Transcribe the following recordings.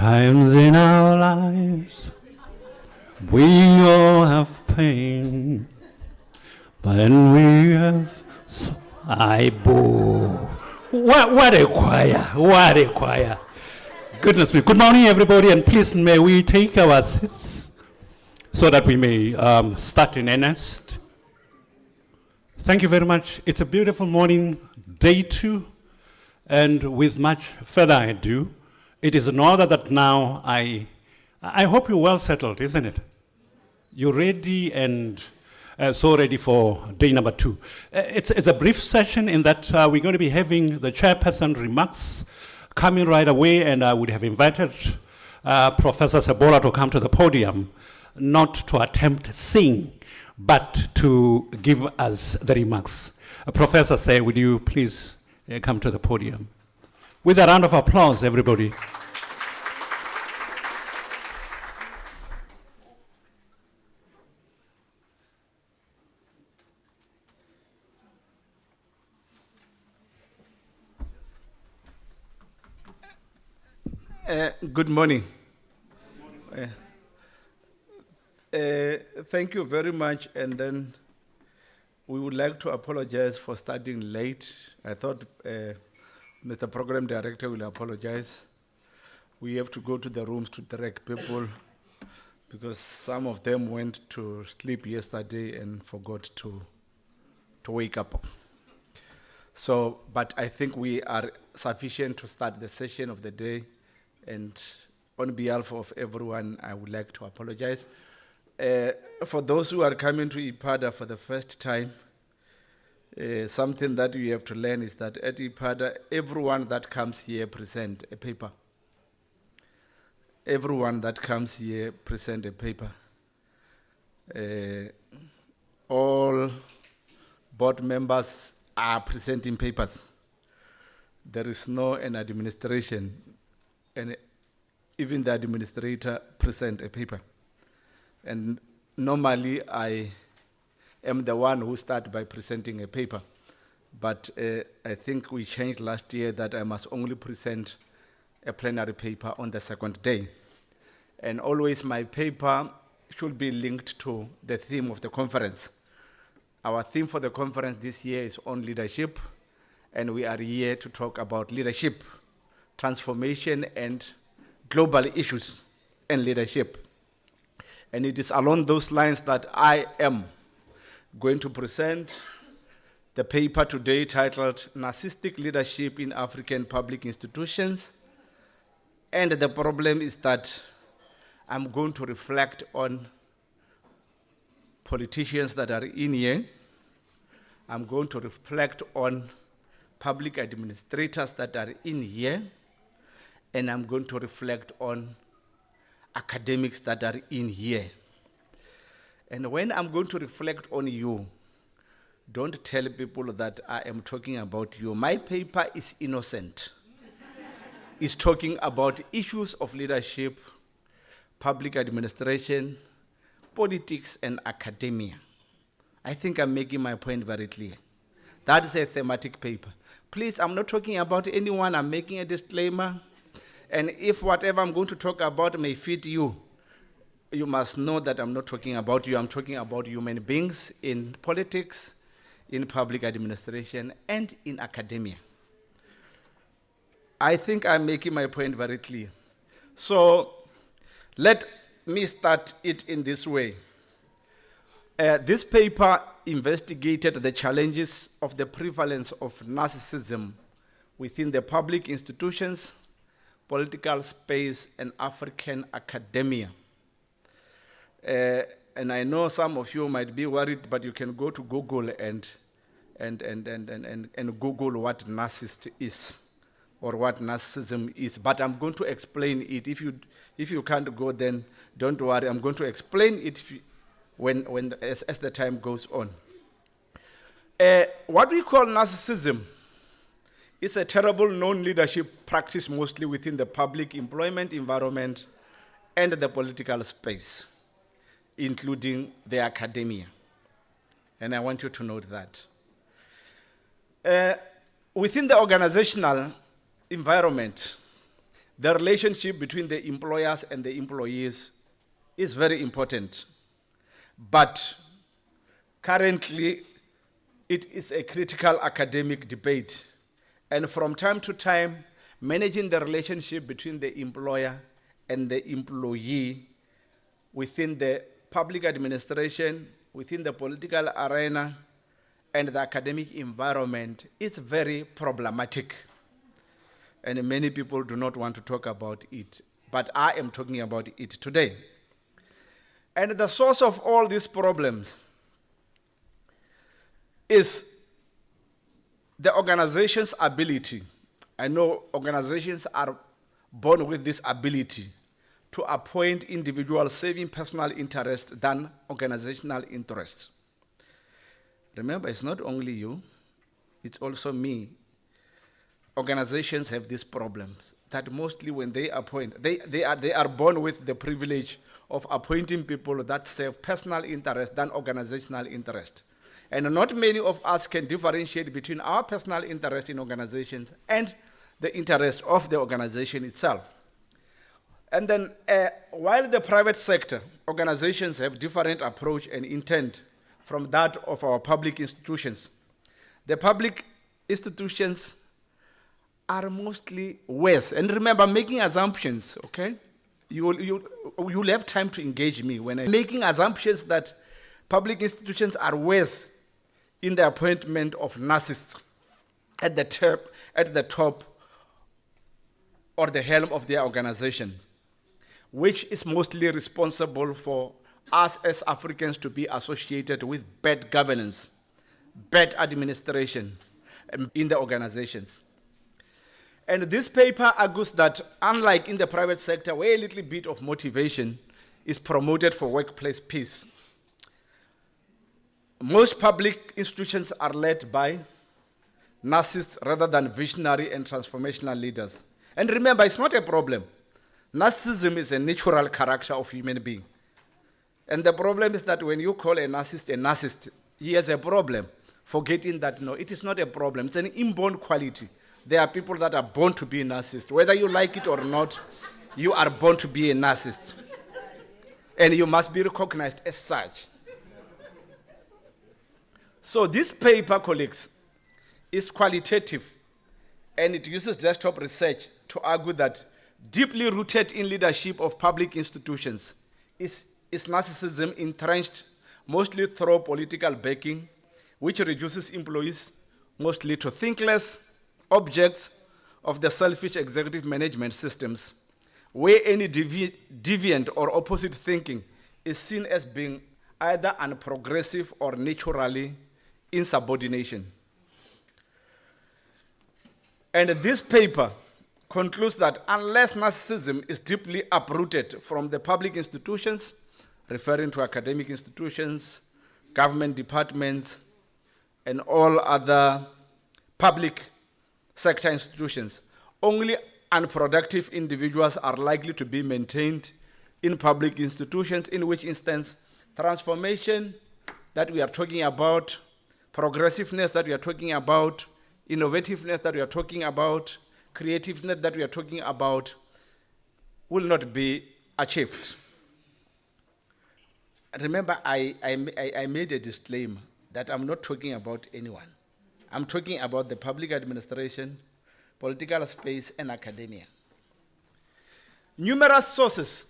Sometimes in our lives, we all have pain, but we have I boo. What a choir, what a choir. Goodness me. Good morning, everybody, and please may we take our seats so that we may start in earnest. Thank you very much. It's a beautiful morning, day 2, and with much further ado, it is in order that now I hope you're well settled, isn't it? You're ready and so ready for day number 2. It's a brief session in that we're going to be having the chairperson remarks coming right away, and I would have invited Professor Sebola to come to the podium, not to attempt sing, but to give us the remarks. Professor, say, would you please come to the podium? With a round of applause, everybody. Good morning. Thank you very much, and then we would like to apologize for starting late. I thought Mr. Program Director will apologize. We have to go to the rooms to direct people because some of them went to sleep yesterday and forgot to wake up. So, but I think we are sufficient to start the session of the day. And on behalf of everyone, I would like to apologize. For those who are coming to IPADA for the first time, something that you have to learn is that at IPADA, everyone that comes here present a paper. Everyone that comes here present a paper. All board members are presenting papers. There is no an administration, and even the administrator present a paper. And normally I am the one who starts by presenting a paper. But I think we changed last year that I must only present a plenary paper on the second day. And always my paper should be linked to the theme of the conference. Our theme for the conference this year is on leadership, and we are here to talk about leadership, transformation, and global issues and leadership. And it is along those lines that I am going to present the paper today titled Narcissistic Leadership in African Public Institutions. And the problem is that I'm going to reflect on politicians that are in here. I'm going to reflect on public administrators that are in here. And I'm going to reflect on academics that are in here. And when I'm going to reflect on you, don't tell people that I am talking about you. My paper is innocent. It's talking about issues of leadership, public administration, politics, and academia. I think I'm making my point very clear. That is a thematic paper. Please, I'm not talking about anyone. I'm making a disclaimer. And if whatever I'm going to talk about may fit you, you must know that I'm not talking about you. I'm talking about human beings in politics, in public administration, and in academia. I think I'm making my point very clear. So let me start it in this way. This paper investigated the challenges of the prevalence of narcissism within the public institutions, political space, and African academia. And I know some of you might be worried, but you can go to Google and Google what narcissist is or what narcissism is. But I'm going to explain it. If you can't go, then don't worry. I'm going to explain it as the time goes on. What we call narcissism is a terrible non-leadership practice mostly within the public employment environment and the political space, including the academia. And I want you to note that. Within the organizational environment, the relationship between the employers and the employees is very important. But currently, it is a critical academic debate. And from time to time, managing the relationship between the employer and the employee within the public administration, within the political arena, and the academic environment is very problematic. And many people do not want to talk about it, but I am talking about it today. And the source of all these problems is the organization's ability. I know organizations are born with this ability to appoint individuals serving personal interest than organizational interest. Remember, it's not only you, it's also me. Organizations have these problems that mostly when they appoint, they are born with the privilege of appointing people that serve personal interest than organizational interest. And not many of us can differentiate between our personal interest in organizations and the interest of the organization itself. And then while the private sector organizations have different approach and intent from that of our public institutions, the public institutions are mostly worse. And remember, making assumptions, okay? You'll have time to engage me when I'm making assumptions that public institutions are worse in the appointment of narcissists at the top or the helm of their organization, which is mostly responsible for us as Africans to be associated with bad governance, bad administration in the organizations. And this paper argues that unlike in the private sector, where a little bit of motivation is promoted for workplace peace, most public institutions are led by narcissists rather than visionary and transformational leaders. And remember, it's not a problem. Narcissism is a natural character of human being. And the problem is that when you call a narcissist, he has a problem, forgetting that no, it is not a problem. It's an inborn quality. There are people that are born to be a narcissist. Whether you like it or not, you are born to be a narcissist. And you must be recognized as such. So this paper, colleagues, is qualitative, and it uses desktop research to argue that deeply rooted in leadership of public institutions is narcissism entrenched mostly through political backing, which reduces employees mostly to thinkless objects of the selfish executive management systems, where any deviant or opposite thinking is seen as being either unprogressive or naturally insubordination. And this paper concludes that unless narcissism is deeply uprooted from the public institutions, referring to academic institutions, government departments, and all other public sector institutions, only unproductive individuals are likely to be maintained in public institutions, in which instance transformation that we are talking about, progressiveness that we are talking about, innovativeness that we are talking about, creativeness that we are talking about will not be achieved. Remember, I made a disclaimer that I'm not talking about anyone. I'm talking about the public administration, political space, and academia. Numerous sources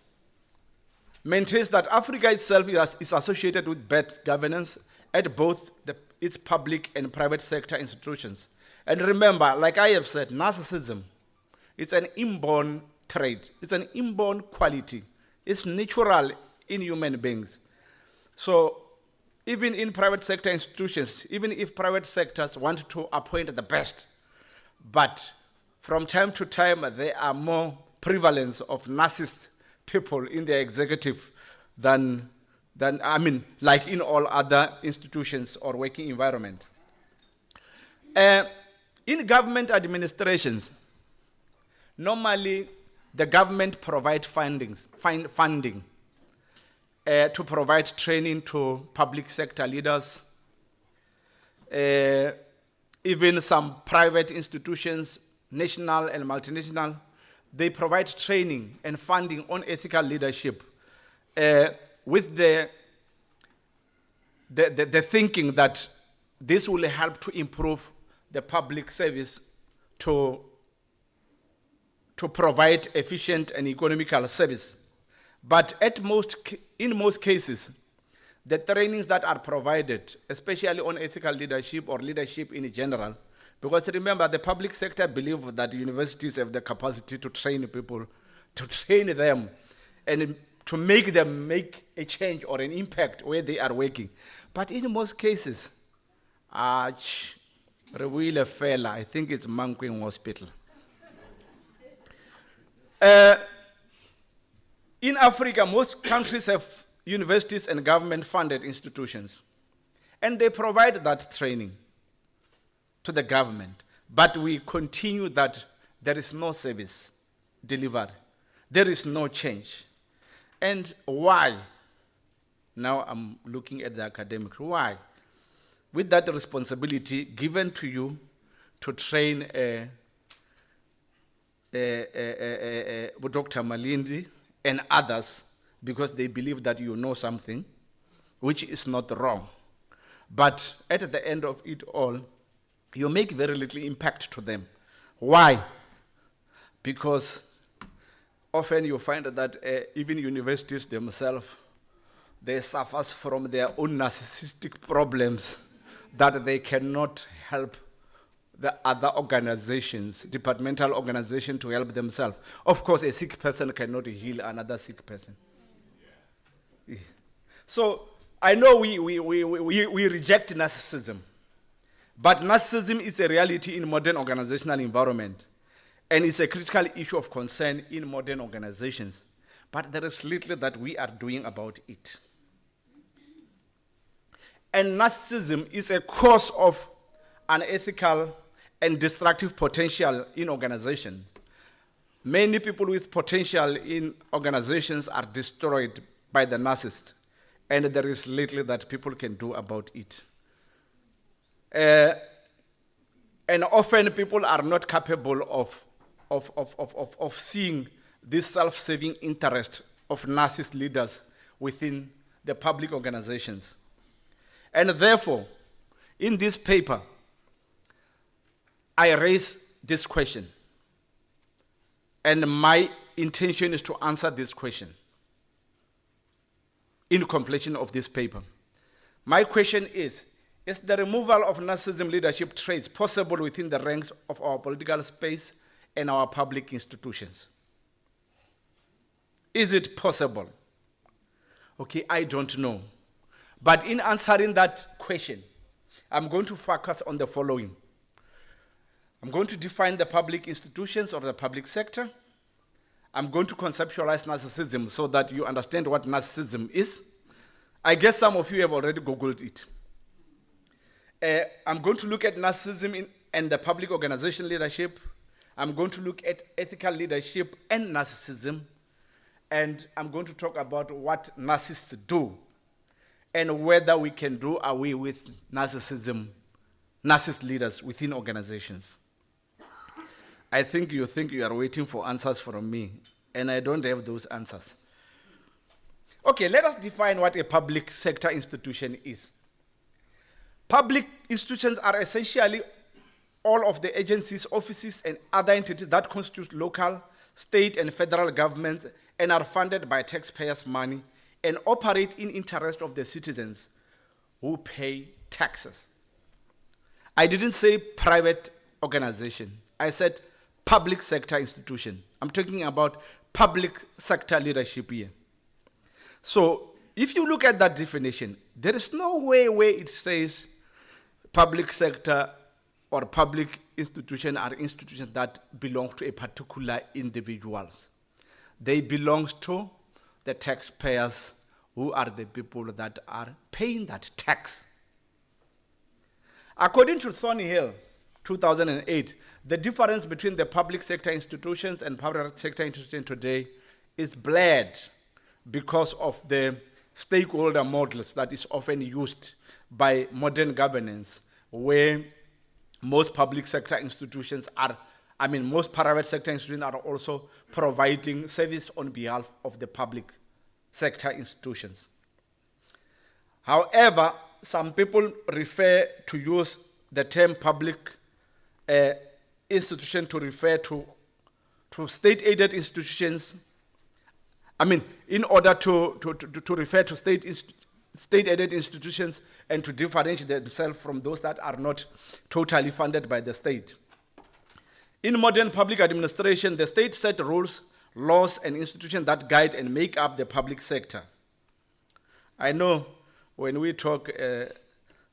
maintains that Africa itself is associated with bad governance at both its public and private sector institutions. And remember, like I have said, narcissism, it's an inborn trait. It's an inborn quality. It's natural in human beings. So even in private sector institutions, even if private sectors want to appoint the best, but from time to time, there are more prevalence of narcissist people in the executive than like in all other institutions or working environment. In government administrations, normally the government provides funding to provide training to public sector leaders. Even some private institutions, national and multinational, they provide training and funding on ethical leadership with the thinking that this will help to improve the public service to provide efficient and economical service. But in most cases, the trainings that are provided, especially on ethical leadership or leadership in general, because remember, the public sector believes that universities have the capacity to train people, to train them, and to make them make a change or an impact where they are working. But in most cases, I think it's Mankweng Hospital. In Africa, most countries have universities and government-funded institutions, and they provide that training to the government. But we continue that there is no service delivered. There is no change. And why? Now I'm looking at the academic. Why? With that responsibility given to you to train Dr. Malindi and others, because they believe that you know something, which is not wrong. But at the end of it all, you make very little impact to them. Why? Because often you find that even universities themselves, they suffer from their own narcissistic problems that they cannot help the other organizations, departmental organizations, to help themselves. Of course, a sick person cannot heal another sick person. Yeah. So I know we reject narcissism, but narcissism is a reality in modern organizational environment, and it's a critical issue of concern in modern organizations. But there is little that we are doing about it. And narcissism is a cause of unethical and destructive potential in organizations. Many people with potential in organizations are destroyed by the narcissist, and there is little that people can do about it. And often people are not capable of seeing this self-serving interest of narcissist leaders within the public organizations. And therefore, in this paper, I raise this question. And my intention is to answer this question in completion of this paper. My question is the removal of narcissism leadership traits possible within the ranks of our political space and our public institutions? Is it possible? Okay, I don't know. But in answering that question, I'm going to focus on the following. I'm going to define the public institutions or the public sector. I'm going to conceptualize narcissism so that you understand what narcissism is. I guess some of you have already Googled it. I'm going to look at narcissism and the public organization leadership. I'm going to look at ethical leadership and narcissism. And I'm going to talk about what narcissists do and whether we can do away with narcissist leaders within organizations. I think you are waiting for answers from me, and I don't have those answers. Okay, let us define what a public sector institution is. Public institutions are essentially all of the agencies, offices, and other entities that constitute local, state, and federal governments and are funded by taxpayers' money and operate in interest of the citizens who pay taxes. I didn't say private organization. I said public sector institution. I'm talking about public sector leadership here. So if you look at that definition, there is no way where it says public sector or public institution are institutions that belong to a particular individuals. They belong to the taxpayers, who are the people that are paying that tax. According to Thornhill, 2008, the difference between the public sector institutions and private sector institutions today is blurred because of the stakeholder models that is often used by modern governance, where most public sector institutions are I mean, most private sector institutions are also providing service on behalf of the public sector institutions. However, some people refer to use the term public institution to refer to state-aided institutions. I mean, in order to refer to state-aided institutions and to differentiate themselves from those that are not totally funded by the state. In modern public administration, the state set rules, laws, and institutions that guide and make up the public sector. I know when we talk,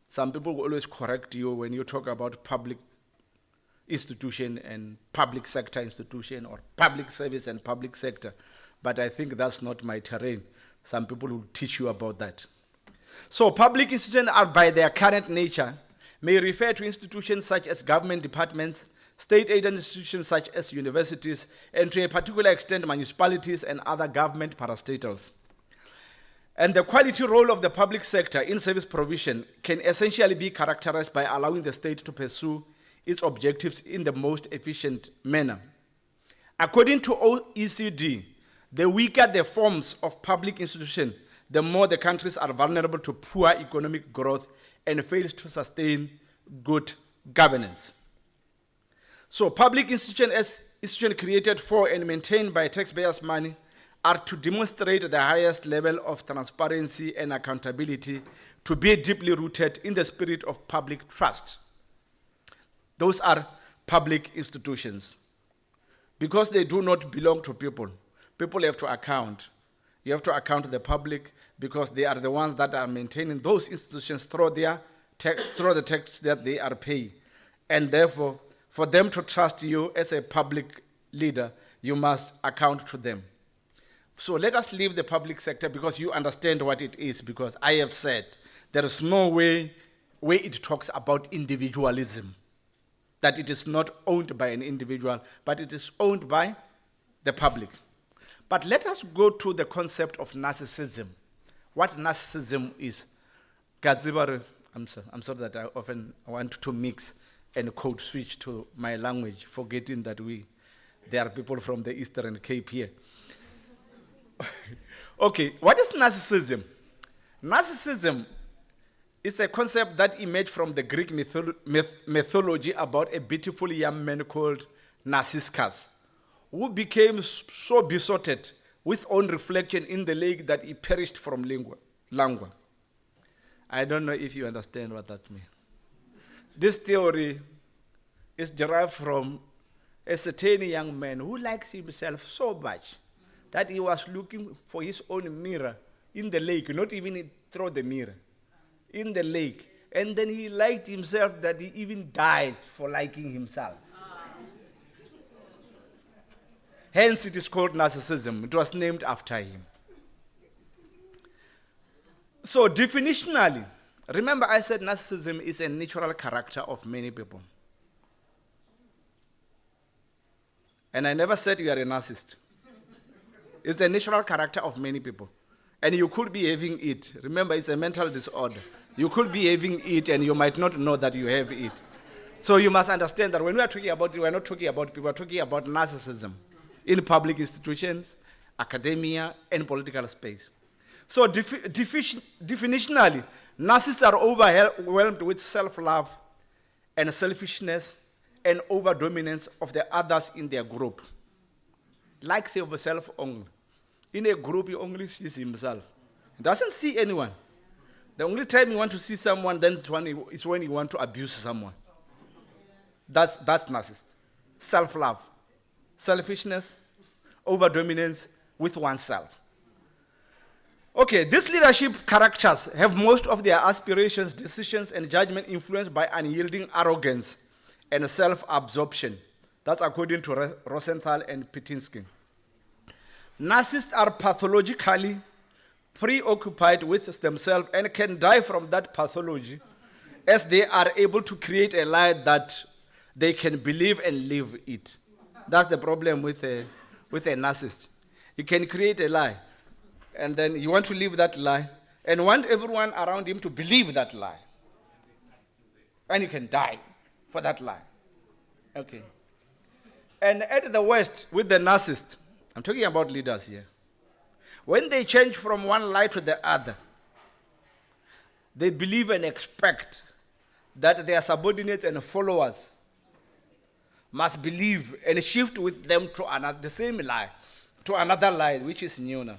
some people will always correct you when you talk about public institution and public sector institution, or public service and public sector. But I think that's not my terrain. Some people will teach you about that. So public institutions are, by their current nature, may refer to institutions such as government departments, state-aided institutions such as universities, and to a particular extent municipalities and other government parastatals. And the quality role of the public sector in service provision can essentially be characterized by allowing the state to pursue its objectives in the most efficient manner. According to OECD, the weaker the forms of public institution, the more the countries are vulnerable to poor economic growth and fails to sustain good governance. So public institutions, as institutions created for and maintained by taxpayers' money, are to demonstrate the highest level of transparency and accountability, to be deeply rooted in the spirit of public trust. Those are public institutions. Because they do not belong to people, people have to account. You have to account the public, because they are the ones that are maintaining those institutions through the tax that they are paying. And therefore, for them to trust you as a public leader, you must account to them. So let us leave the public sector, because you understand what it is, because I have said there is no way where it talks about individualism, that it is not owned by an individual, but it is owned by the public. But let us go to the concept of narcissism. What narcissism is. I'm sorry that I often want to mix and code switch to my language, forgetting that there are people from the Eastern Cape here. Okay, what is narcissism? Narcissism is a concept that emerged from the Greek mythology about a beautiful young man called Narcissus, who became so besotted with own reflection in the lake that he perished from languor. I don't know if you understand what that means. This theory is derived from a certain young man who likes himself so much that he was looking for his own mirror in the lake, not even through the mirror, in the lake. And then he liked himself that he even died for liking himself. Hence it is called narcissism. It was named after him. So definitionally, remember I said narcissism is a natural character of many people. And I never said you are a narcissist. It's a natural character of many people. And you could be having it. Remember, it's a mental disorder. You could be having it and you might not know that you have it. So you must understand that when we are talking about it, we are not talking about people, we are talking about narcissism in public institutions, academia, and political space. So definitionally, narcissists are overwhelmed with self-love and selfishness and over-dominance of the others in their group. Likes himself only. In a group, he only sees himself. He doesn't see anyone. The only time you want to see someone, then it's when you want to abuse someone. That's narcissist. Self-love, selfishness, over-dominance with oneself. Okay, these leadership characters have most of their aspirations, decisions, and judgment influenced by unyielding arrogance and self-absorption. That's according to Rosenthal and Petinsky. Narcissists are pathologically preoccupied with themselves and can die from that pathology as they are able to create a lie that they can believe and live it. That's the problem with a narcissist. You can create a lie, and then you want to live that lie, and want everyone around him to believe that lie. And you can die for that lie. Okay. And at the West, with the narcissist, I'm talking about leaders here, when they change from one lie to the other, they believe and expect that their subordinates and followers must believe and shift with them to another, the same lie, to another lie, which is new now.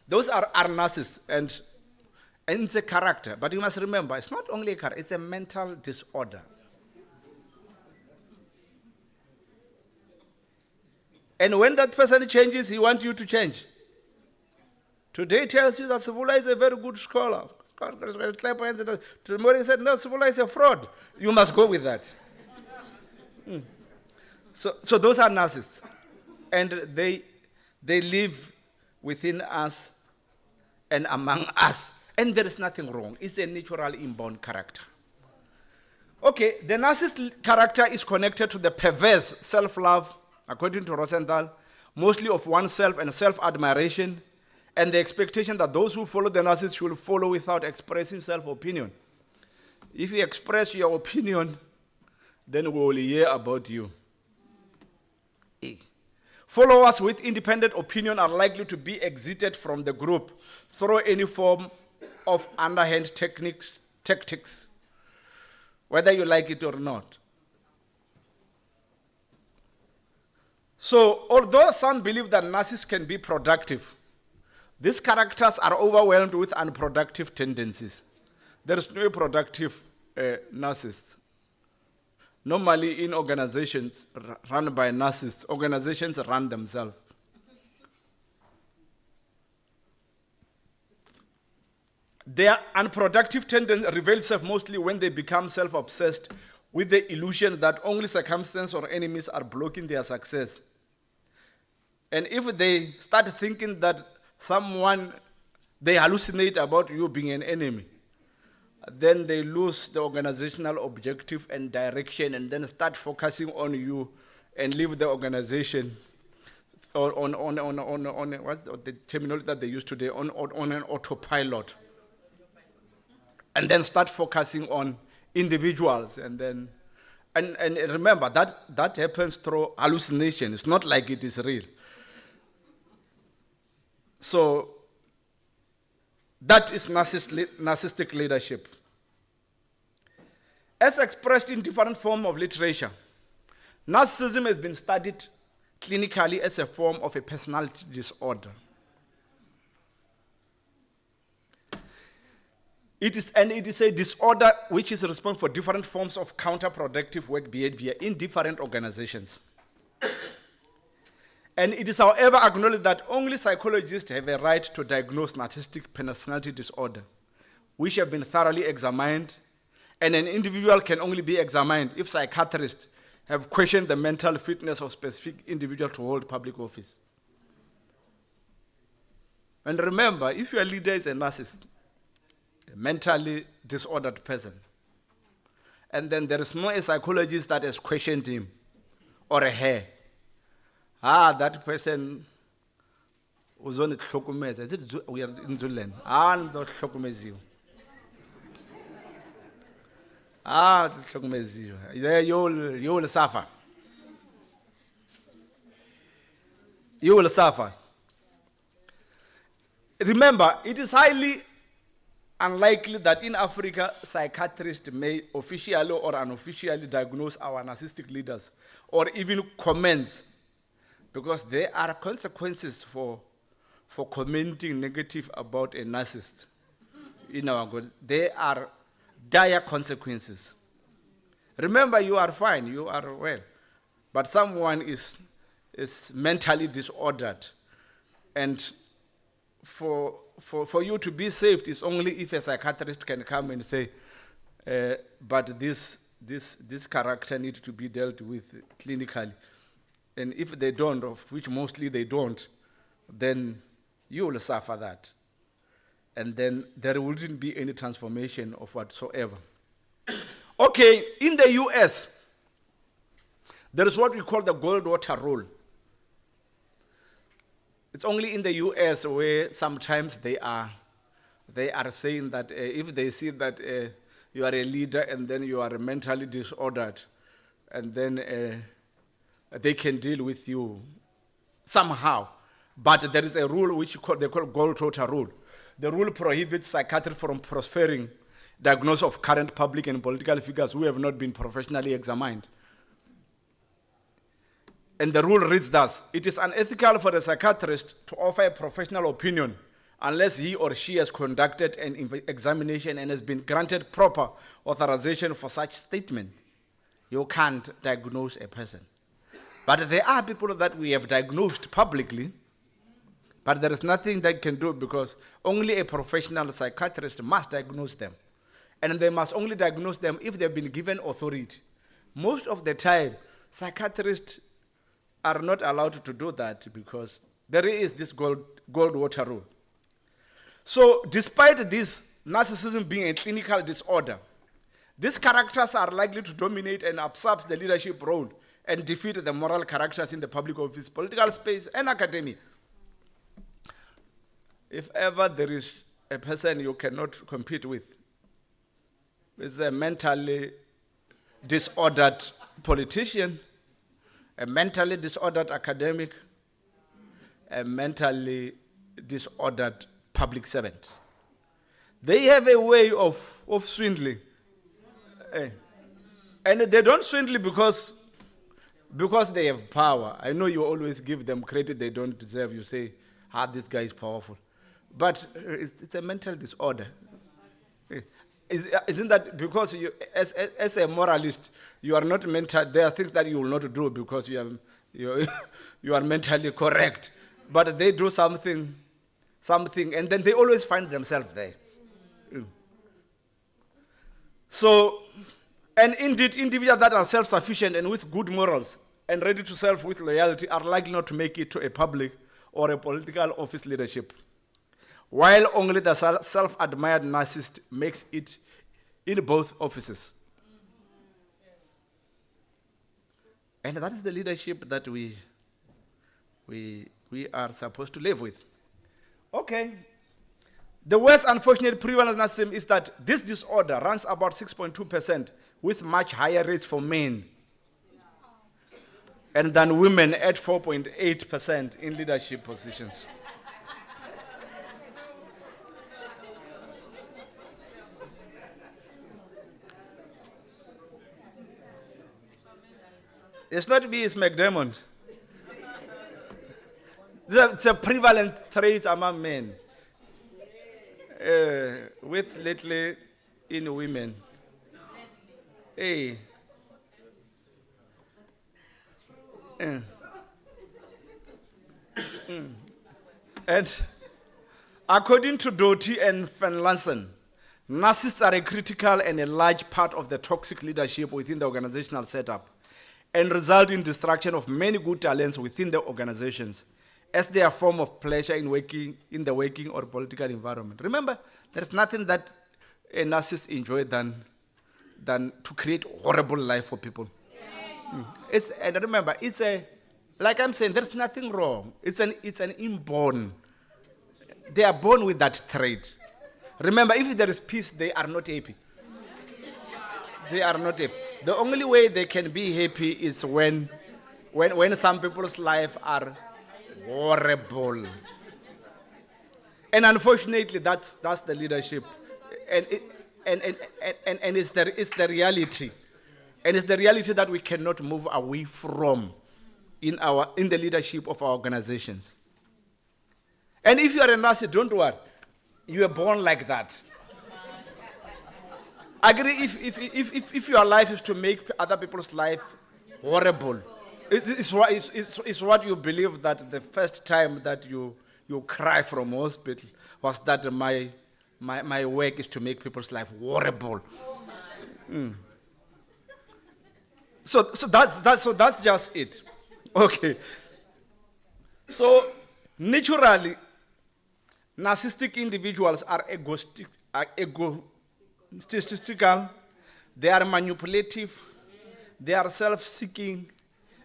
Those are narcissists, and it's a character. But you must remember, it's not only a character, it's a mental disorder. And when that person changes, he wants you to change. Today tells you that Sibula is a very good scholar. Tomorrow he said, no, Sibula is a fraud. You must go with that. So those are narcissists. And they live within us and among us. And there is nothing wrong. It's a natural inborn character. Okay, the narcissist character is connected to the perverse self-love, according to Rosenthal, mostly of oneself and self-admiration, and the expectation that those who follow the narcissist should follow without expressing self-opinion. If you express your opinion, then we will hear about you. Followers with independent opinion are likely to be exited from the group through any form of underhand tactics, whether you like it or not. So, although some believe that narcissists can be productive, these characters are overwhelmed with unproductive tendencies. There is no productive narcissist. Normally in organizations run by narcissists, organizations run themselves. Their unproductive tendency reveals itself mostly when they become self-obsessed with the illusion that only circumstance or enemies are blocking their success. And if they start thinking that they hallucinate about you being an enemy, then they lose the organizational objective and direction and then start focusing on you and leave the organization on what's the terminology that they use today, on an autopilot. And then start focusing on individuals and remember that happens through hallucination. It's not like it is real. So that is narcissistic leadership. As expressed in different forms of literature, narcissism has been studied clinically as a form of a personality disorder. It is a disorder which is responsible for different forms of counterproductive work behavior in different organizations. And it is, however, acknowledged that only psychologists have a right to diagnose narcissistic personality disorder, which have been thoroughly examined, and an individual can only be examined if psychiatrists have questioned the mental fitness of specific individual to hold public office. And remember, if your leader is a narcissist, a mentally disordered person, and then there is no psychologist that has questioned him or her, that person was on the hlokomeza. Is it we are in Zululand? Not hlokomeziwe. Hlokomeziwe. You will suffer. You will suffer. Remember, it is highly unlikely that in Africa, psychiatrists may officially or unofficially diagnose our narcissistic leaders or even comment, because there are consequences for commenting negative about a narcissist in our good. There are dire consequences. Remember, you are fine, you are well, but someone is mentally disordered, and for you to be saved is only if a psychiatrist can come and say, but this character needs to be dealt with clinically. And if they don't, of which mostly they don't, then you will suffer that. And then there wouldn't be any transformation of whatsoever. Okay, in the US, there is what we call the Goldwater rule. It's only in the US where sometimes they are saying that if they see that you are a leader and then you are mentally disordered, and then they can deal with you somehow. But there is a rule which they call Gold-Total rule. The rule prohibits psychiatrists from transferring diagnosis of current public and political figures who have not been professionally examined. And the rule reads thus: it is unethical for the psychiatrist to offer a professional opinion unless he or she has conducted an examination and has been granted proper authorization for such statement. You can't diagnose a person. But there are people that we have diagnosed publicly, but there is nothing they can do because only a professional psychiatrist must diagnose them. And they must only diagnose them if they've been given authority. Most of the time, psychiatrists are not allowed to do that because there is this gold-water rule. So despite this narcissism being a clinical disorder, these characters are likely to dominate and usurp the leadership role and defeat the moral characters in the public office, political space, and academia. If ever there is a person you cannot compete with, it's a mentally disordered politician, a mentally disordered academic, a mentally disordered public servant. They have a way of swindling. And they don't swindle because they have power. I know you always give them credit they don't deserve. You say, this guy is powerful. But it's a mental disorder. Isn't that because you, as a moralist, you are not mental? There are things that you will not do because you are mentally correct. But they do something, and then they always find themselves there. So, and indeed, individuals that are self-sufficient and with good morals and ready to serve with loyalty are likely not to make it to a public or a political office leadership, while only the self-admired narcissist makes it in both offices. And that is the leadership that we are supposed to live with. Okay. The worst unfortunate prevalence narcissism is that this disorder runs about 6.2%, with much higher rates for men, and than women at 4.8% in leadership positions. It's not me, it's McDermott. It's a prevalent trait among men, with little in women. Hey. And according to Doty and Finlayson, narcissists are a critical and a large part of the toxic leadership within the organizational setup and result in destruction of many good talents within the organizations as their form of pleasure in the working or political environment. Remember, there's nothing that a narcissist enjoys than to create horrible life for people. And remember, like I'm saying, there's nothing wrong. It's an inborn. They are born with that trait. Remember, if there is peace, they are not happy. They are not happy. The only way they can be happy is when some people's lives are horrible. And unfortunately, that's the leadership. And it's the reality. And it's the reality that we cannot move away from in the leadership of our organizations. And if you are a narcissist, don't worry. You are born like that. I agree, if your life is to make other people's life horrible, it's what you believe that the first time that you cry from hospital was that my work is to make people's life horrible. So that's just it. Okay. So naturally, narcissistic individuals are egotistical, they are manipulative, they are self-seeking,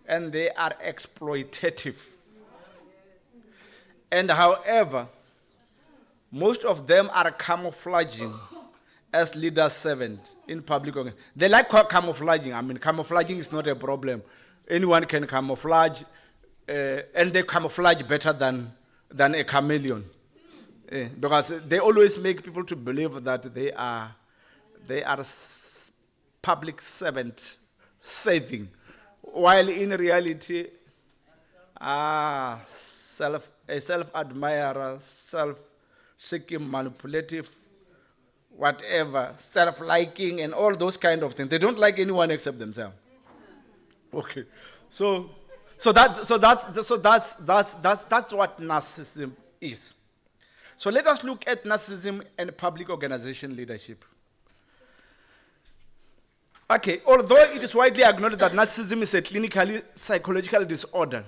and they are exploitative. And however, most of them are camouflaging as leader servant in public organ. They like camouflaging. I mean, camouflaging is not a problem. Anyone can camouflage, and they camouflage better than a chameleon. Because they always make people to believe that they are public servant saving, while in reality, a self-admirer, self-seeking, manipulative, whatever, self-liking, and all those kind of things. They don't like anyone except themselves. Okay, so that's what narcissism is. So let us look at narcissism and public organization leadership. Okay, although it is widely acknowledged that narcissism is a clinically psychological disorder,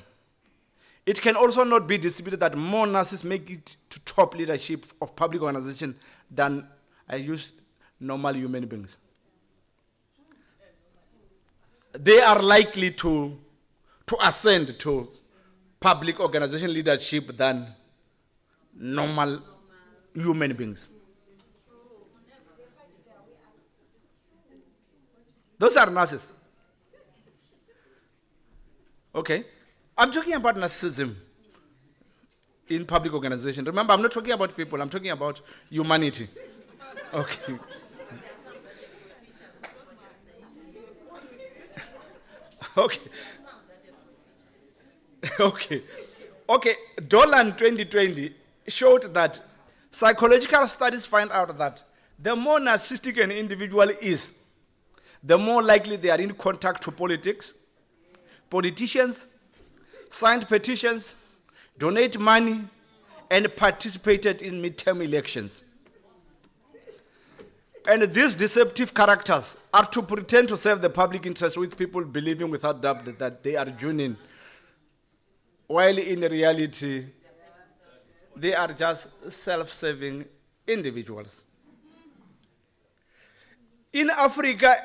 it can also not be disputed that more narcissists make it to top leadership of public organization than normal human beings. They are likely to ascend to public organization leadership than normal human beings. Those are narcissists. Okay? I'm talking about narcissism in public organization. Remember, I'm not talking about people, I'm talking about humanity. Okay. Okay. Okay. Dolan 2020 showed that psychological studies find out that the more narcissistic an individual is, the more likely they are in contact to politics, politicians, signed petitions, donate money, and participated in midterm elections. And these deceptive characters are to pretend to serve the public interest with people believing without doubt that they are genuine, while in reality, they are just self-serving individuals. In Africa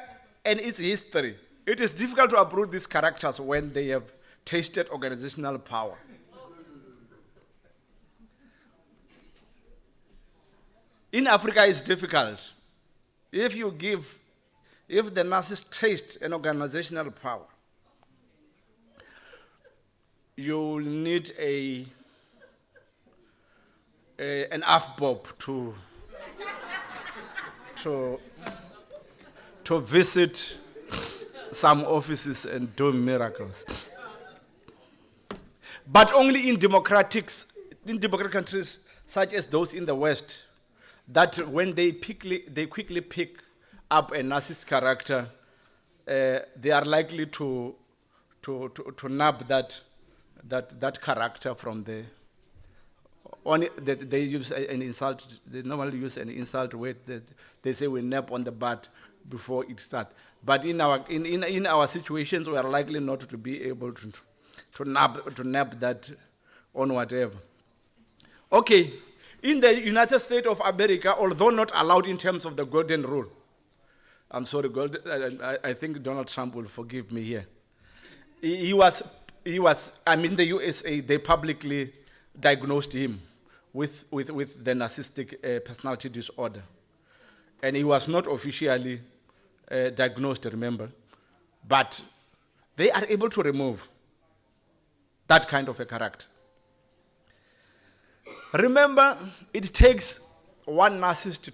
and its history, it is difficult to uproot these characters when they have tasted organizational power. In Africa, it's difficult. If the narcissist taste an organizational power, you will need an AFBOB to visit some offices and do miracles. But only in democratic countries such as those in the West, that when they quickly pick up a narcissist character, they are likely to nab that character from the. They use an insult. They normally use an insult word. They say we nap on the butt before it starts. But in our situations, we are likely not to be able to nab that on whatever. Okay. In the United States of America, although not allowed in terms of the golden rule, I'm sorry, I think Donald Trump will forgive me here. He was, in the USA, they publicly diagnosed him with the narcissistic personality disorder. And he was not officially diagnosed, remember. But they are able to remove that kind of a character. Remember, it takes one narcissist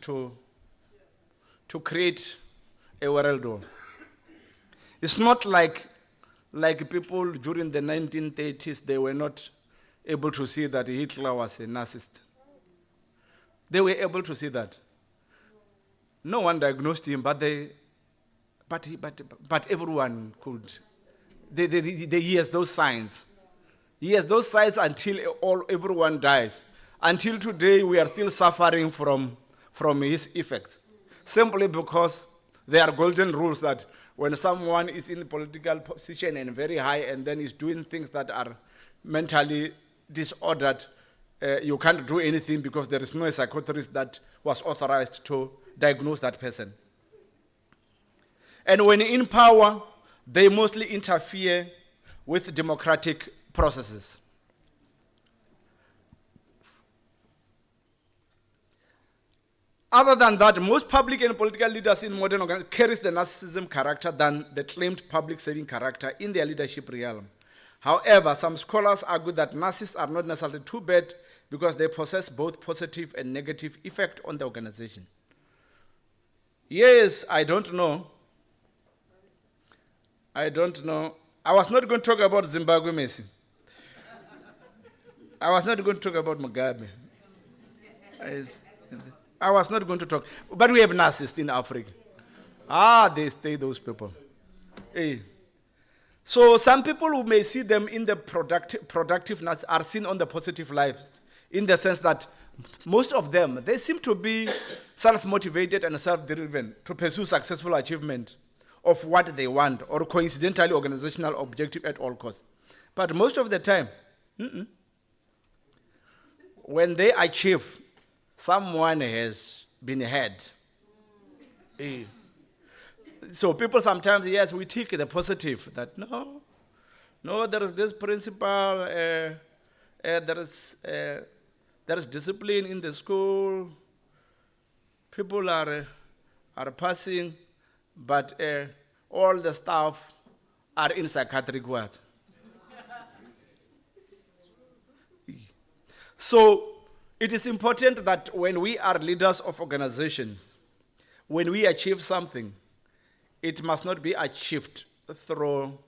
to create a world war. It's not like people during the 1930s, they were not able to see that Hitler was a narcissist. They were able to see that. No one diagnosed him, but everyone could. He has those signs. He has those signs until everyone dies. Until today, we are still suffering from his effects. Simply because there are golden rules that when someone is in a political position and very high and then is doing things that are mentally disordered, you can't do anything because there is no psychiatrist that was authorized to diagnose that person. And when in power, they mostly interfere with democratic processes. Other than that, most public and political leaders in modern organizations carries the narcissism character than the claimed public-saving character in their leadership realm. However, some scholars argue that narcissists are not necessarily too bad because they possess both positive and negative effect on the organization. Yes, I don't know. I was not going to talk about Zimbabwe Messi. I was not going to talk about Mugabe. I was not going to talk. But we have narcissists in Africa. They stay those people. Hey. So some people who may see them in the productive narcissists are seen on the positive lives, in the sense that most of them, they seem to be self-motivated and self-driven to pursue successful achievement of what they want, or coincidentally organizational objective at all costs. But most of the time, when they achieve, someone has been had. So people sometimes, yes, we take the positive, that no, there is this principle, there is discipline in the school, people are passing, but all the staff are in psychiatric ward. So it is important that when we are leaders of organizations, when we achieve something, it must not be achieved through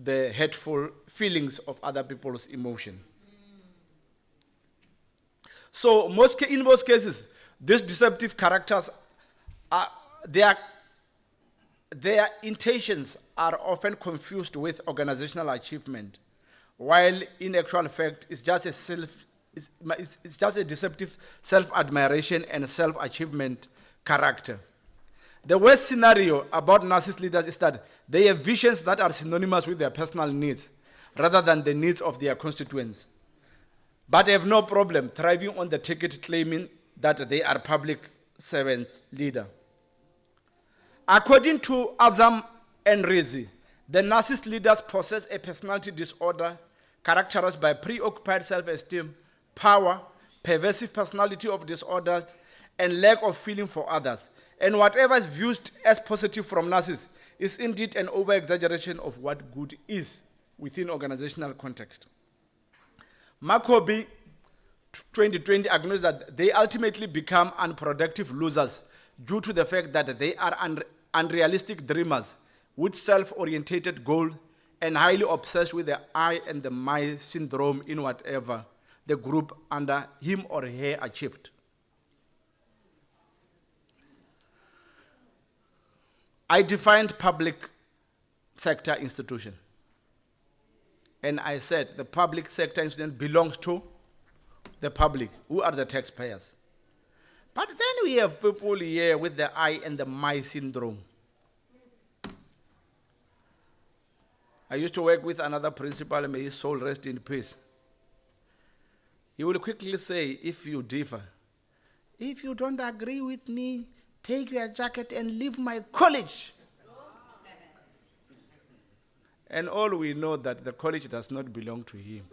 the hateful feelings of other people's emotion. So in most cases, these deceptive characters, their intentions are often confused with organizational achievement, while in actual fact, it's just a deceptive self-admiration and self-achievement character. The worst scenario about narcissist leaders is that they have visions that are synonymous with their personal needs, rather than the needs of their constituents, but have no problem thriving on the ticket, claiming that they are public servants leader. According to Azam and Rizzi, the narcissist leaders possess a personality disorder characterized by preoccupied self-esteem, power, pervasive personality of disorders, and lack of feeling for others. And whatever is viewed as positive from narcissists is indeed an over-exaggeration of what good is within organizational context. Makobi 2020 acknowledged that they ultimately become unproductive losers due to the fact that they are unrealistic dreamers with self-orientated goals and highly obsessed with the I and the my syndrome in whatever the group under him or her achieved. I defined public sector institution. And I said the public sector institution belongs to the public, who are the taxpayers. But then we have people here with the I and the my syndrome. I used to work with another principal, may his soul rest in peace. He will quickly say, if you differ, if you don't agree with me, take your jacket and leave my college. And all we know that the college does not belong to him.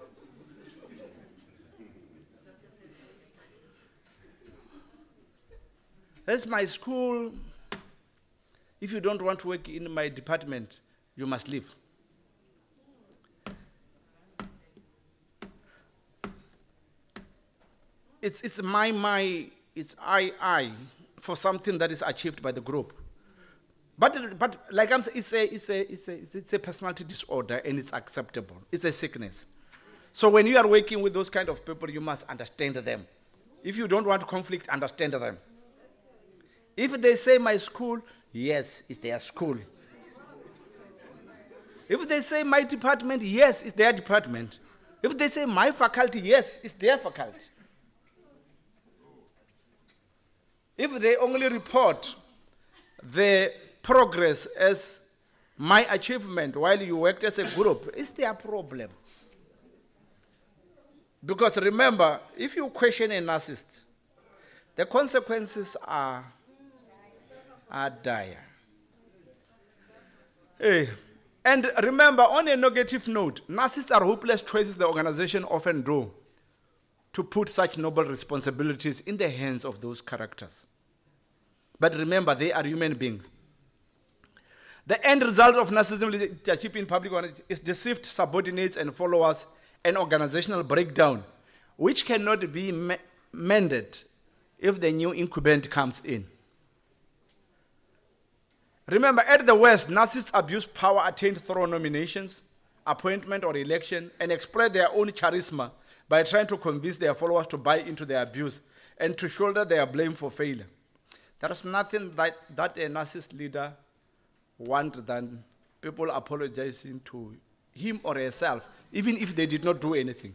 That's my school. If you don't want to work in my department, you must leave. It's it's I for something that is achieved by the group. But like I'm saying, it's a personality disorder, and it's acceptable. It's a sickness. So when you are working with those kind of people, you must understand them. If you don't want conflict, understand them. If they say my school, yes, it's their school. If they say my department, yes, it's their department. If they say my faculty, yes, it's their faculty. If they only report the progress as my achievement while you worked as a group, it's their problem. Because remember, if you question a narcissist, the consequences are dire. Hey. And remember, on a negative note, narcissists are hopeless choices the organization often do to put such noble responsibilities in the hands of those characters. But remember, they are human beings. The end result of narcissism leadership in public is deceived subordinates and followers, an organizational breakdown, which cannot be mended if the new incumbent comes in. Remember, at the West, narcissists abuse power attained through nominations, appointment, or election, and express their own charisma by trying to convince their followers to buy into their abuse and to shoulder their blame for failure. There is nothing that a narcissist leader wants than people apologizing to him or herself, even if they did not do anything.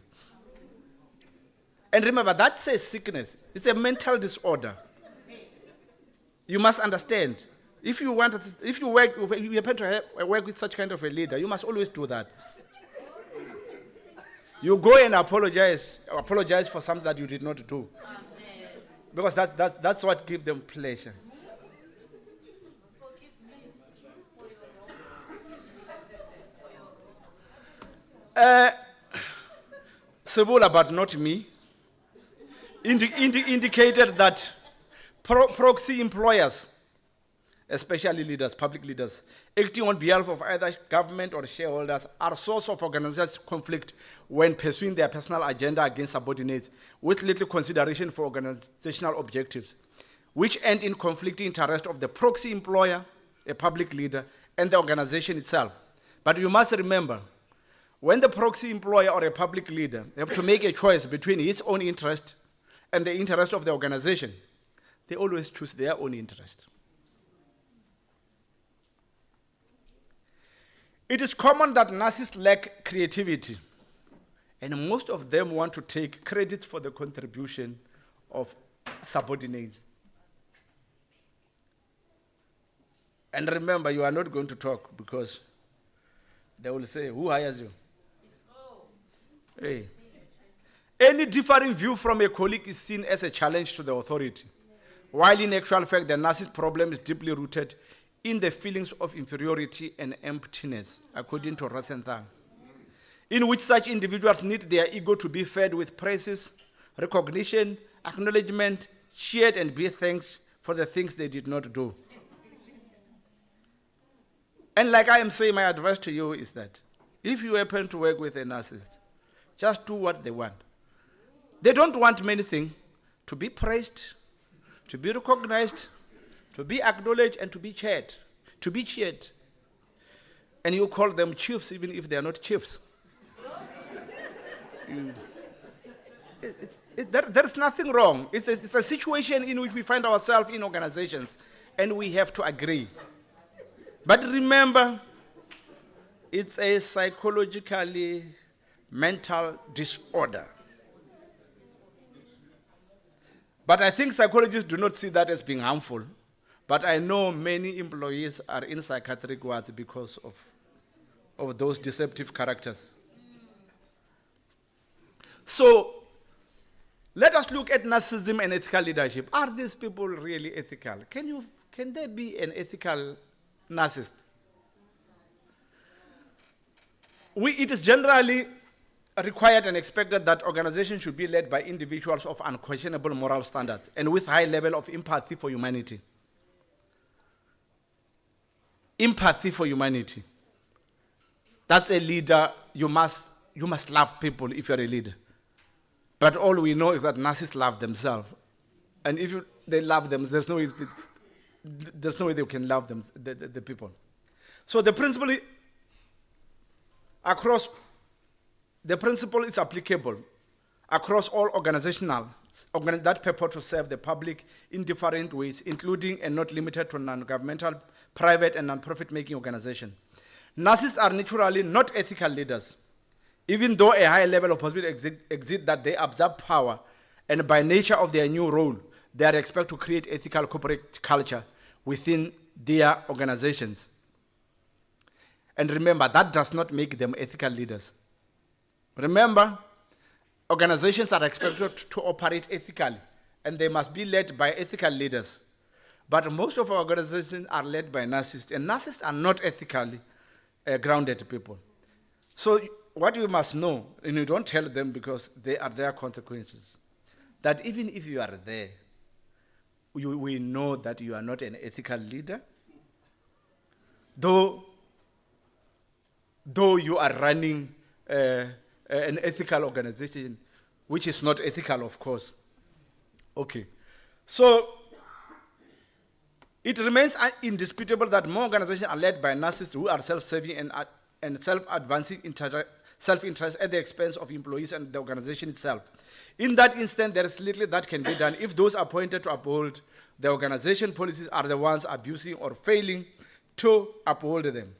And remember, that's a sickness. It's a mental disorder. You must understand. If you happen to work with such kind of a leader, you must always do that. You go and apologize for something that you did not do. Because that's what gives them pleasure. Sebula, but not me, indicated that proxy employers, especially leaders, public leaders, acting on behalf of either government or shareholders, are a source of organizational conflict when pursuing their personal agenda against subordinates with little consideration for organizational objectives, which end in conflicting interest of the proxy employer, a public leader, and the organization itself. But you must remember, when the proxy employer or a public leader have to make a choice between his own interest and the interest of the organization, they always choose their own interest. It is common that narcissists lack creativity, and most of them want to take credit for the contribution of subordinates. And remember, you are not going to talk because they will say, who hires you? Hey. Any differing view from a colleague is seen as a challenge to the authority, while in actual fact, the narcissist problem is deeply rooted in the feelings of inferiority and emptiness, according to Rosenthal, in which such individuals need their ego to be fed with praises, recognition, acknowledgement, cheered, and be thanked for the things they did not do. And like I am saying, my advice to you is that if you happen to work with a narcissist, just do what they want. They don't want many things: to be praised, to be recognized, to be acknowledged, and to be cheered. And you call them chiefs even if they are not chiefs. There's nothing wrong. It's a situation in which we find ourselves in organizations, and we have to agree. But remember, it's a psychologically mental disorder. But I think psychologists do not see that as being harmful. But I know many employees are in psychiatric wards because of those deceptive characters. So, let us look at narcissism and ethical leadership. Are these people really ethical? Can there be an ethical narcissist? It is generally required and expected that organizations should be led by individuals of unquestionable moral standards and with high level of empathy for humanity. Empathy for humanity. That's a leader. You must love people if you're a leader. But all we know is that narcissists love themselves. And if they love them, there's no way they can love them, the people. So the principle is applicable across all organizational that purport to serve the public in different ways, including and not limited to non-governmental, private, and non-profit-making organizations. Narcissists are naturally not ethical leaders, even though a high level of possibility exists that they absorb power, and by nature of their new role, they are expected to create ethical corporate culture within their organizations. And remember, that does not make them ethical leaders. Remember, organizations are expected to operate ethically, and they must be led by ethical leaders. But most of our organizations are led by narcissists, and narcissists are not ethically grounded people. So what you must know, and you don't tell them because they are their consequences, that even if you are there, we know that you are not an ethical leader, though you are running an ethical organization, which is not ethical, of course. Okay. So, it remains indisputable that more organizations are led by narcissists who are self-serving and self-advancing self-interest at the expense of employees and the organization itself. In that instance, there is little that can be done if those appointed to uphold the organization policies are the ones abusing or failing to uphold them.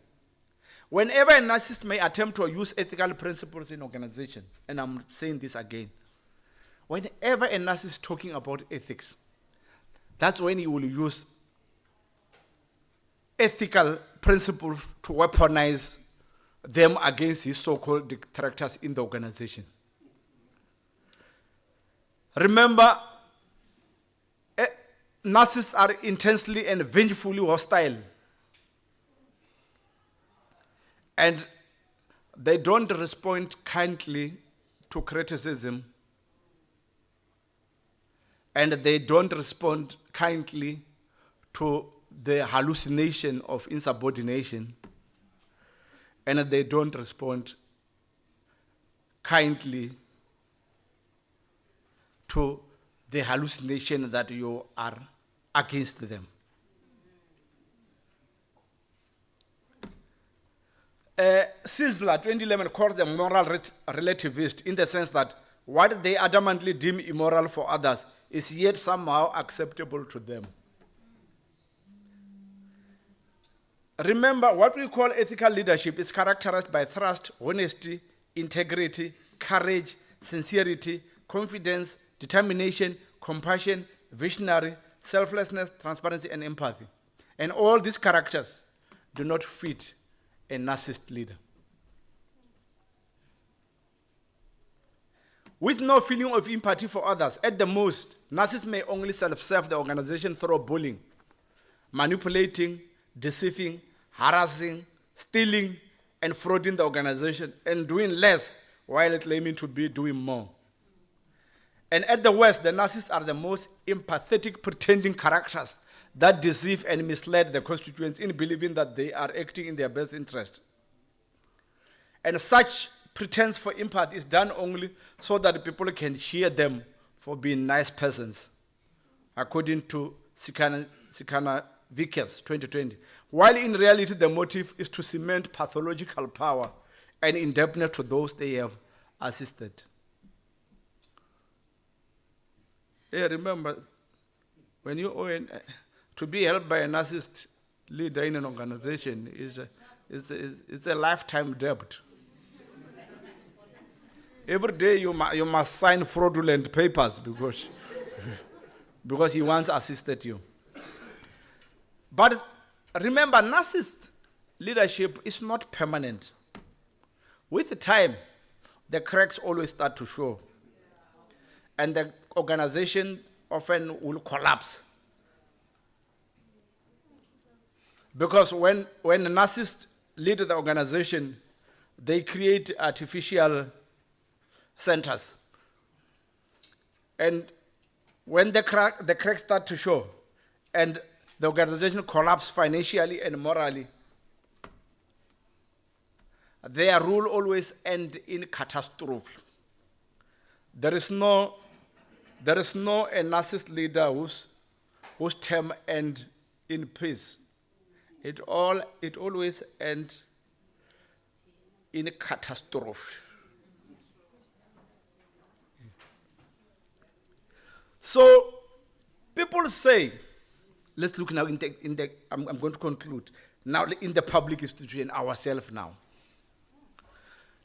Whenever a narcissist may attempt to use ethical principles in organization, and I'm saying this again, whenever a narcissist is talking about ethics, that's when he will use ethical principles to weaponize them against his so-called detractors in the organization. Remember, narcissists are intensely and vengefully hostile. And they don't respond kindly to criticism. And they don't respond kindly to the hallucination of insubordination. And they don't respond kindly to the hallucination that you are against them. Sizzler 2011 called them moral relativist in the sense that what they adamantly deem immoral for others is yet somehow acceptable to them. Remember, what we call ethical leadership is characterized by trust, honesty, integrity, courage, sincerity, confidence, determination, compassion, visionary, selflessness, transparency, and empathy. And all these characters do not fit a narcissist leader. With no feeling of empathy for others, at the most, narcissists may only self-serve the organization through bullying, manipulating, deceiving, harassing, stealing, and frauding the organization, and doing less while claiming to be doing more. And at the worst, the narcissists are the most empathetic pretending characters that deceive and mislead the constituents in believing that they are acting in their best interest. And such pretense for empathy is done only so that people can cheer them for being nice persons, according to Sikana Vickers 2020. While in reality, the motive is to cement pathological power and indebtedness to those they have assisted. Yeah, remember, when you own, to be helped by a narcissist leader in an organization is a lifetime debt. Every day you must sign fraudulent papers because he once assisted you. But remember, narcissist leadership is not permanent. With time, the cracks always start to show. And the organization often will collapse. Because when the narcissists lead the organization, they create artificial centers. And when the cracks start to show, and the organization collapses financially and morally, their rule always ends in catastrophe. There is no a narcissist leader whose term ends in peace. It always ends in catastrophe. So people say, let's look now I'm going to conclude. Now in the public institution ourselves now.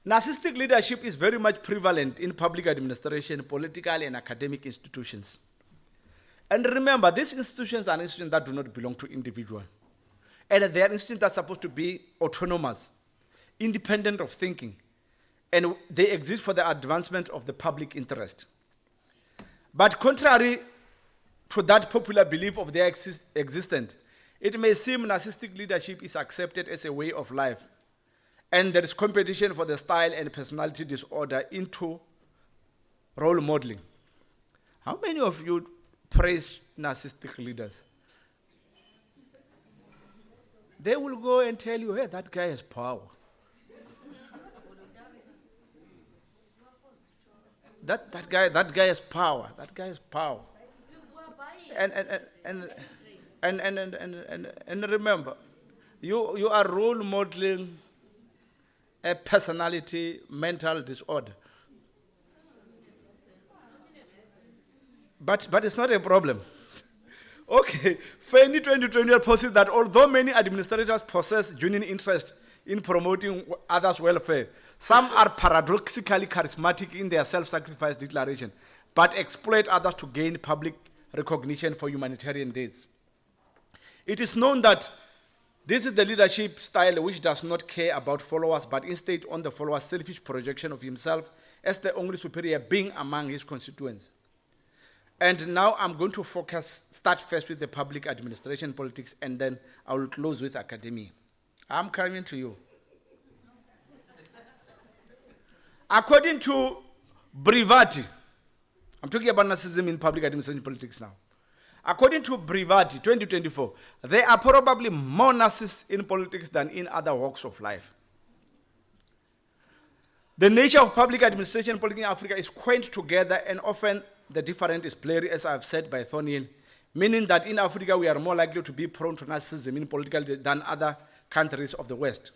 Narcissistic leadership is very much prevalent in public administration, political and academic institutions. And remember, these institutions are institutions that do not belong to individuals. And they are institutions that are supposed to be autonomous, independent of thinking. And they exist for the advancement of the public interest. But contrary to that popular belief of their existence, it may seem narcissistic leadership is accepted as a way of life And there is competition for the style and personality disorder into role modeling. How many of you praise narcissistic leaders? They will go and tell you, hey, that guy has power. That guy has power. That guy has power. And remember, you are role modeling a personality mental disorder. But it's not a problem. Okay, Fanny 2020 posted that although many administrators possess genuine interest in promoting others' welfare, some are paradoxically charismatic in their self-sacrifice declaration, but exploit others to gain public recognition for humanitarian deeds. It is known that this is the leadership style which does not care about followers, but instead on the follower's selfish projection of himself as the only superior being among his constituents. And now I'm going to start first with the public administration politics, and then I will close with academia. I'm coming to you. According to Brivati, I'm talking about narcissism in public administration politics now. According to Brivati, 2024, there are probably more narcissists in politics than in other walks of life. The nature of public administration politics in Africa is quaint together, and often the difference is blurry, as I've said by Thornhill, meaning that in Africa we are more likely to be prone to narcissism in political than other countries of the West.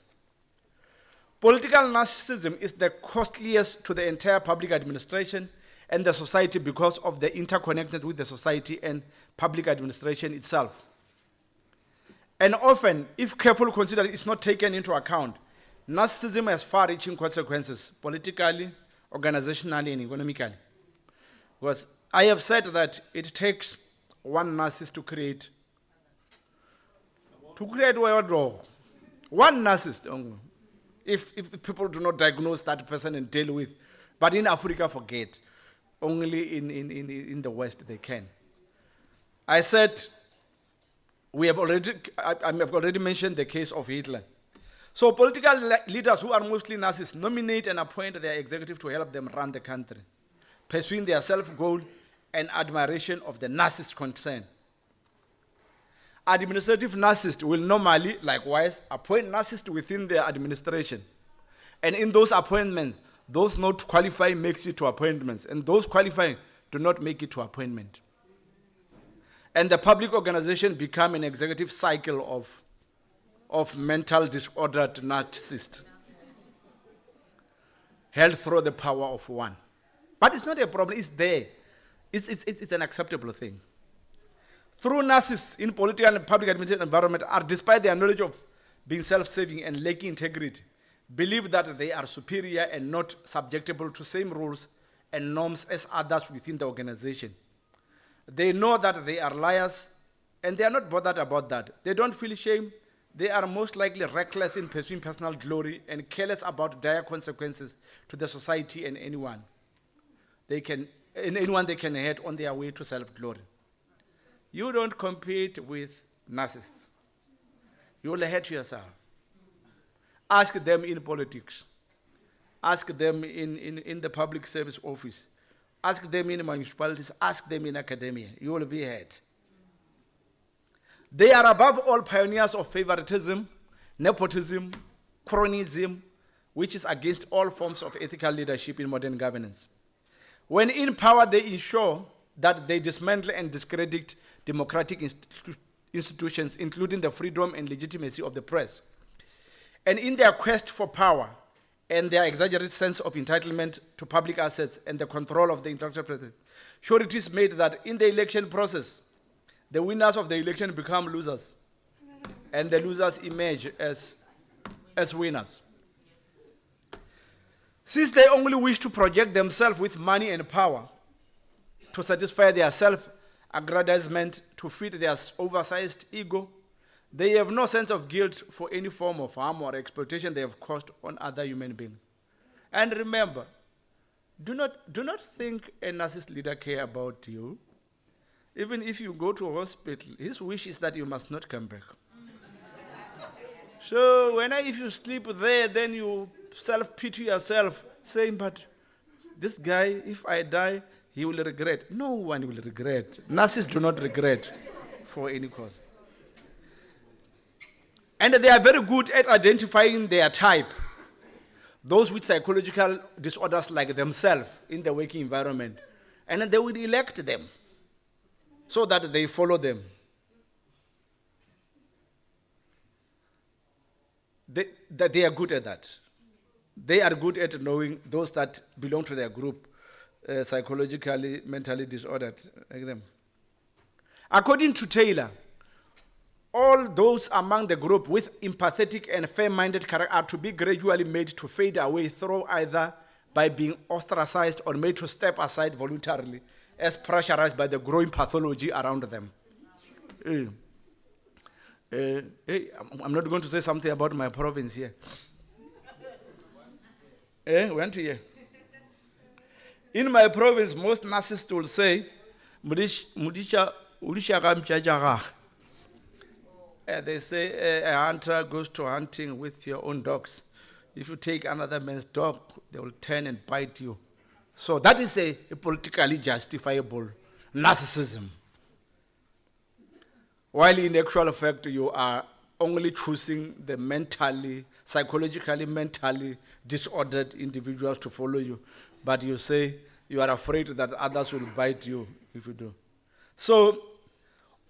Political narcissism is the costliest to the entire public administration and the society because of the interconnected with the society and public administration itself. And often, if carefully considered, it's not taken into account. Narcissism has far-reaching consequences, politically, organizationally, and economically. Because I have said that it takes one narcissist to create one narcissist only. If people do not diagnose that person and deal with, but in Africa, forget. Only in the West they can. I said, I have already mentioned the case of Hitler. So political leaders who are mostly narcissists nominate and appoint their executive to help them run the country, pursuing their self-goal and admiration of the narcissist concern. Administrative narcissists will normally, likewise, appoint narcissists within their administration. And in those appointments, those not qualifying makes it to appointments, and those qualifying do not make it to appointment. And the public organization become an executive cycle of mental disordered narcissists, held through the power of one. But it's not a problem, it's there. It's an acceptable thing. Through narcissists in political and public administration environment are, despite their knowledge of being self-serving and lacking integrity, believe that they are superior and not subjectable to same rules and norms as others within the organization. They know that they are liars, and they are not bothered about that. They don't feel shame. They are most likely reckless in pursuing personal glory and careless about dire consequences to the society and anyone they can hurt on their way to self-glory. You don't compete with narcissists. You will hurt yourself. Ask them in politics. Ask them in the public service office. Ask them in municipalities. Ask them in academia. You will be hurt. They are above all pioneers of favoritism, nepotism, cronyism, which is against all forms of ethical leadership in modern governance. When in power, they ensure that they dismantle and discredit democratic institutions, including the freedom and legitimacy of the press. And in their quest for power and their exaggerated sense of entitlement to public assets and the control of the intellectual property, sure it is made that in the election process, the winners of the election become losers, and the losers emerge as winners. Since they only wish to project themselves with money and power to satisfy their self-aggrandizement, to feed their oversized ego, they have no sense of guilt for any form of harm or exploitation they have caused on other human beings. And remember, do not think a narcissist leader care about you. Even if you go to a hospital, his wish is that you must not come back. So if you sleep there, then you self-pity yourself, saying, but this guy, if I die, he will regret. No one will regret. Narcissists do not regret for any cause. And they are very good at identifying their type. Those with psychological disorders like themselves in the working environment. And they will elect them so that they follow them. They are good at that. They are good at knowing those that belong to their group, psychologically, mentally disordered, like them. According to Taylor, all those among the group with empathetic and fair-minded character are to be gradually made to fade away through either by being ostracized or made to step aside voluntarily as pressurized by the growing pathology around them. I'm not going to say something about my province here. Went to here. In my province, most narcissists will say, they say a hunter goes to hunting with your own dogs. If you take another man's dog, they will turn and bite you. So that is a politically justifiable narcissism. While in actual fact, you are only choosing the psychologically, mentally disordered individuals to follow you. But you say you are afraid that others will bite you if you do. So,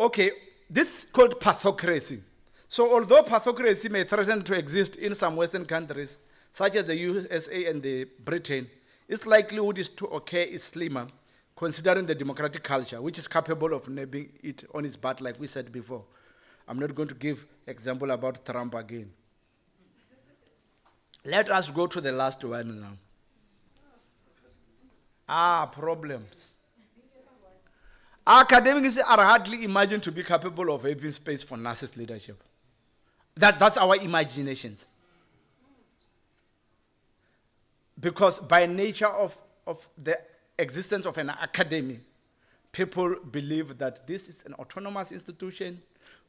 okay, this is called pathocracy. So although pathocracy may threaten to exist in some Western countries, such as the USA and the Britain, its likelihood is to occur is slimmer, considering the democratic culture, which is capable of nabbing it on its butt, like we said before. I'm not going to give example about Trump again. Let us go to the last one now. Problems. Academics are hardly imagined to be capable of having space for narcissist leadership. That's our imaginations. Because by nature of the existence of an academy, people believe that this is an autonomous institution,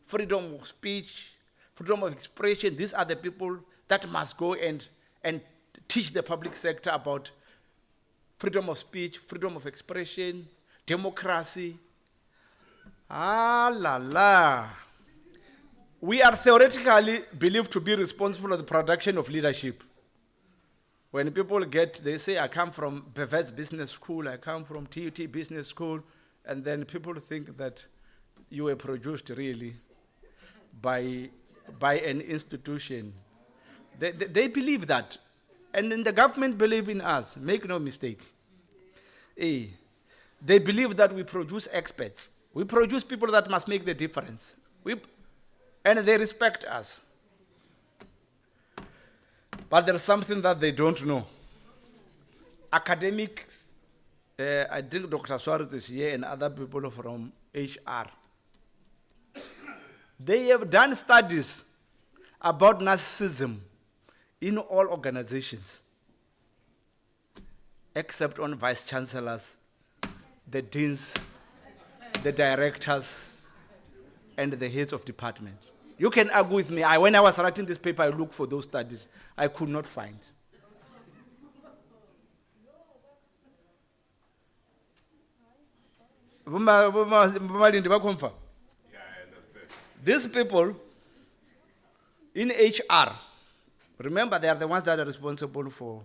freedom of speech, freedom of expression. These are the people that must go and teach the public sector about freedom of speech, freedom of expression, democracy. We are theoretically believed to be responsible for the production of leadership. When people they say, I come from Bevet's Business School, I come from TUT Business School, and then people think that you were produced really by an institution. They believe that. And then the government believe in us, make no mistake. They believe that we produce experts. We produce people that must make the difference. And they respect us. But there's something that they don't know. Academics, I think Dr. Suarez is here and other people from HR. They have done studies about narcissism in all organizations, except on vice chancellors, the deans, the directors, and the heads of department. You can argue with me. When I was writing this paper, I looked for those studies. I could not find. Yeah, I understand. These people in HR, remember they are the ones that are responsible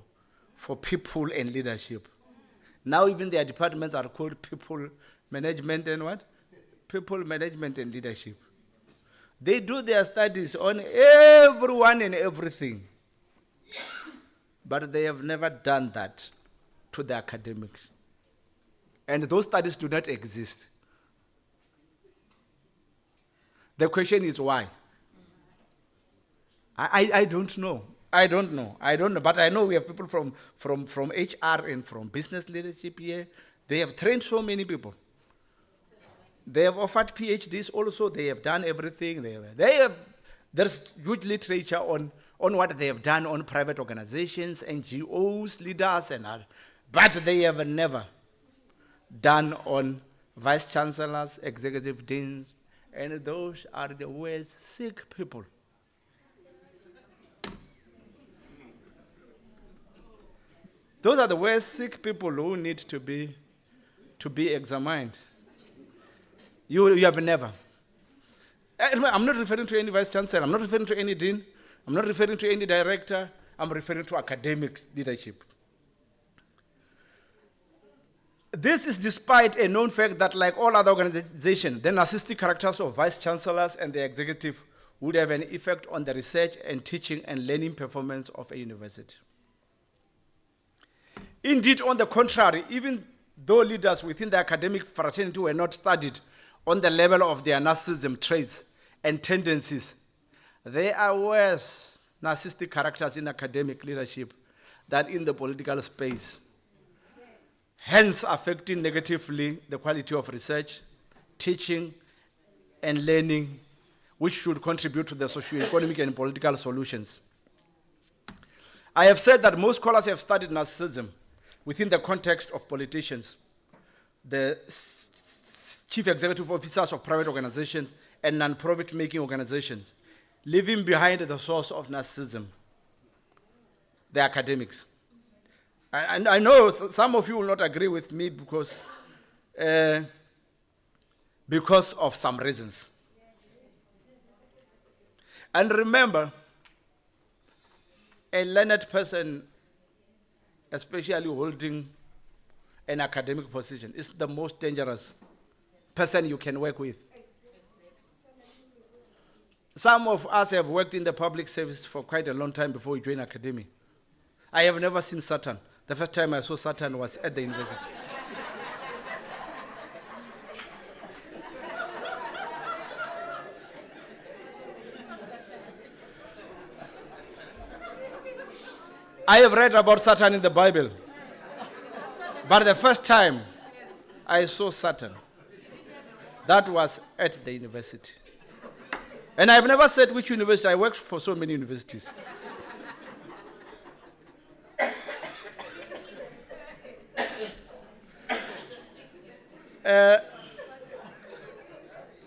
for people and leadership. Now even their departments are called people management and what? People management and leadership. They do their studies on everyone and everything. But they have never done that to the academics. And those studies do not exist. The question is why? I don't know. I don't know. But I know we have people from HR and from business leadership here. They have trained so many people. They have offered PhDs also. They have done everything. There's huge literature on what they have done on private organizations, NGOs, leaders, and all. But they have never done on vice chancellors, executive deans, and those are the world's sick people. Those are the worst sick people who need to be examined. You have never. I'm not referring to any vice chancellor. I'm not referring to any dean. I'm not referring to any director. I'm referring to academic leadership. This is despite a known fact that, like all other organizations, the narcissistic characters of vice chancellors and the executive would have an effect on the research and teaching and learning performance of a university. Indeed, on the contrary, even though leaders within the academic fraternity were not studied on the level of their narcissism traits and tendencies, there are worse narcissistic characters in academic leadership than in the political space, hence affecting negatively the quality of research, teaching, and learning, which should contribute to the socio-economic and political solutions. I have said that most scholars have studied narcissism within the context of politicians, the chief executive officers of private organizations, and non-profit making organizations, leaving behind the source of narcissism, the academics. And I know some of you will not agree with me because of some reasons. And remember, a learned person, especially holding an academic position, is the most dangerous person you can work with. Some of us have worked in the public service for quite a long time before we joined academia. I have never seen Satan. The first time I saw Satan was at the university. I have read about Satan in the Bible. But the first time I saw Satan, that was at the university. And I've never said which university. I worked for so many universities.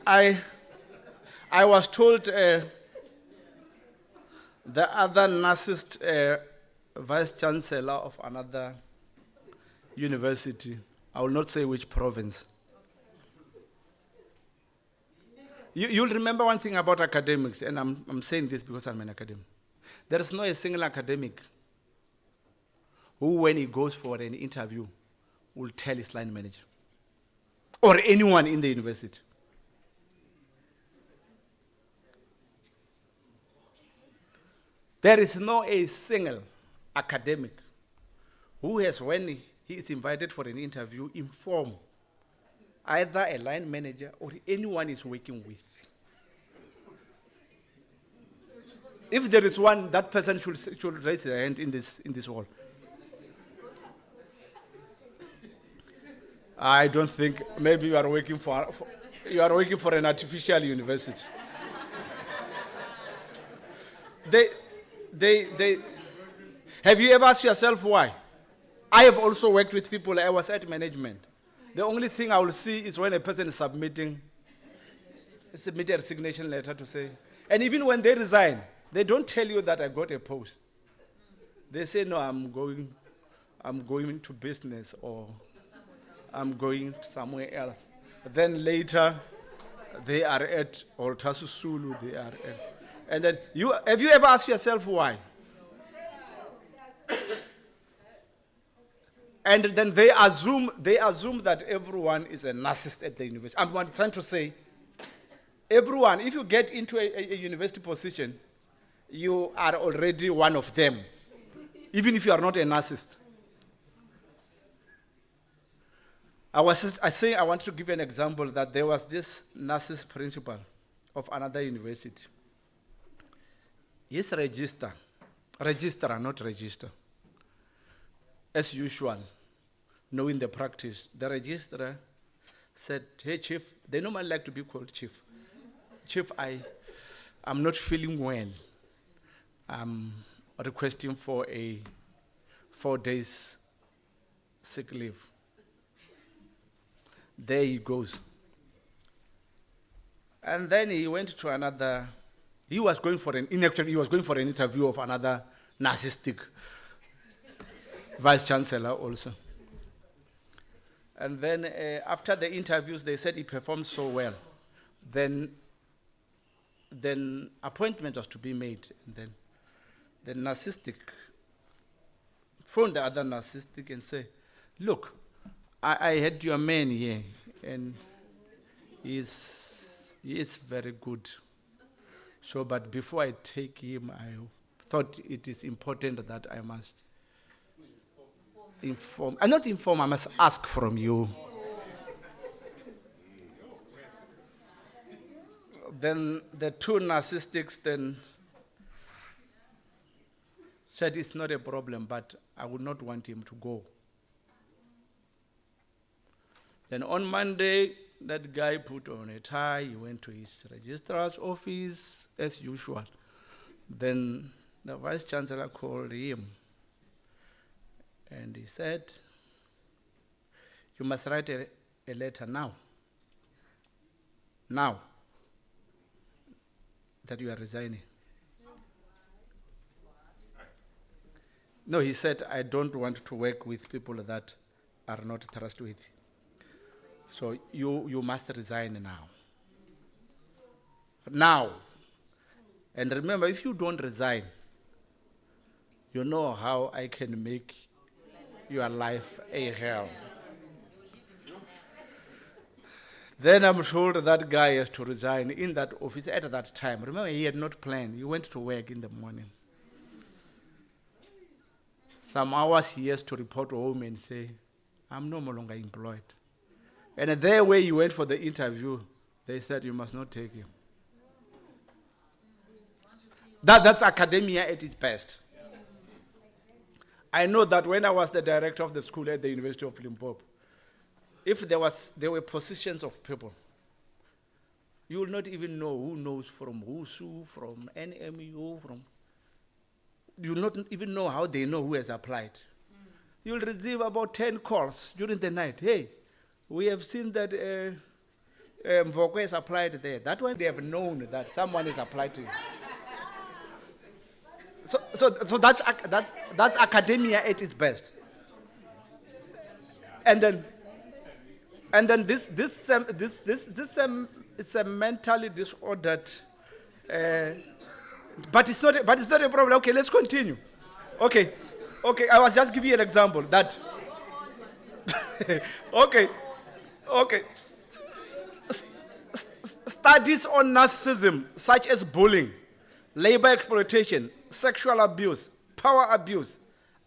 I was told the other narcissist vice chancellor of another university, I will not say which province. You'll remember one thing about academics, and I'm saying this because I'm an academic. There is not a single academic who, when he goes for an interview, will tell his line manager or anyone in the university. There is not a single academic who has, when he is invited for an interview, inform either a line manager or anyone he's working with. If there is one, that person should raise their hand in this hall. I don't think, maybe you are working for an artificial university. Have you ever asked yourself why? I have also worked with people. I was at management. The only thing I will see is when a person is submitting a resignation letter to say, and even when they resign, they don't tell you that I got a post. They say, no, I'm going to business, or I'm going somewhere else. Then later, they are at Oltasusulu, they are at. And then, have you ever asked yourself why? And then they assume that everyone is a narcissist at the university. I'm trying to say, everyone, if you get into a university position, you are already one of them, even if you are not a narcissist. I want to give an example that there was this narcissist principal of another university. His registrar, not register. As usual, knowing the practice, the registrar said, hey, Chief, they normally like to be called Chief. Chief, I'm not feeling well. I'm requesting for a 4 days sick leave. There he goes. And then he went to another, he was going for an interview of another narcissistic Vice Chancellor also. And then after the interviews, they said he performed so well. Then appointment was to be made. And then the narcissistic phoned the other narcissistic and say, look, I had your man here, and he is very good. So, but before I take him, I thought it is important that I must inform. Not inform, I must ask from you. Then the two narcissists then said it's not a problem, but I would not want him to go. Then on Monday, that guy put on a tie, he went to his registrar's office as usual. Then the vice chancellor called him and he said, you must write a letter now, that you are resigning. No, he said, I don't want to work with people that are not trustworthy. So you must resign now. Now. And remember, if you don't resign, you know how I can make your life a hell. Then I'm told that guy has to resign in that office at that time. Remember, he had not planned. He went to work in the morning. Some hours he has to report home and say, I'm no longer employed. And there where he went for the interview, they said, you must not take him. That's academia at its best. I know that when I was the director of the school at the University of Limpopo, if there were positions of people, you will not even know who knows from WUSU, from NMU, you will not even know how they know who has applied. You'll receive about 10 calls during the night. Hey, we have seen that Mvoko has applied there. That one they have known that someone has applied to you. So that's academia at its best. And then this it's a mentally disordered, but it's not a problem. Okay, let's continue. Okay, I was just giving you an example that. Okay. Studies on narcissism, such as bullying, labor exploitation, sexual abuse, power abuse,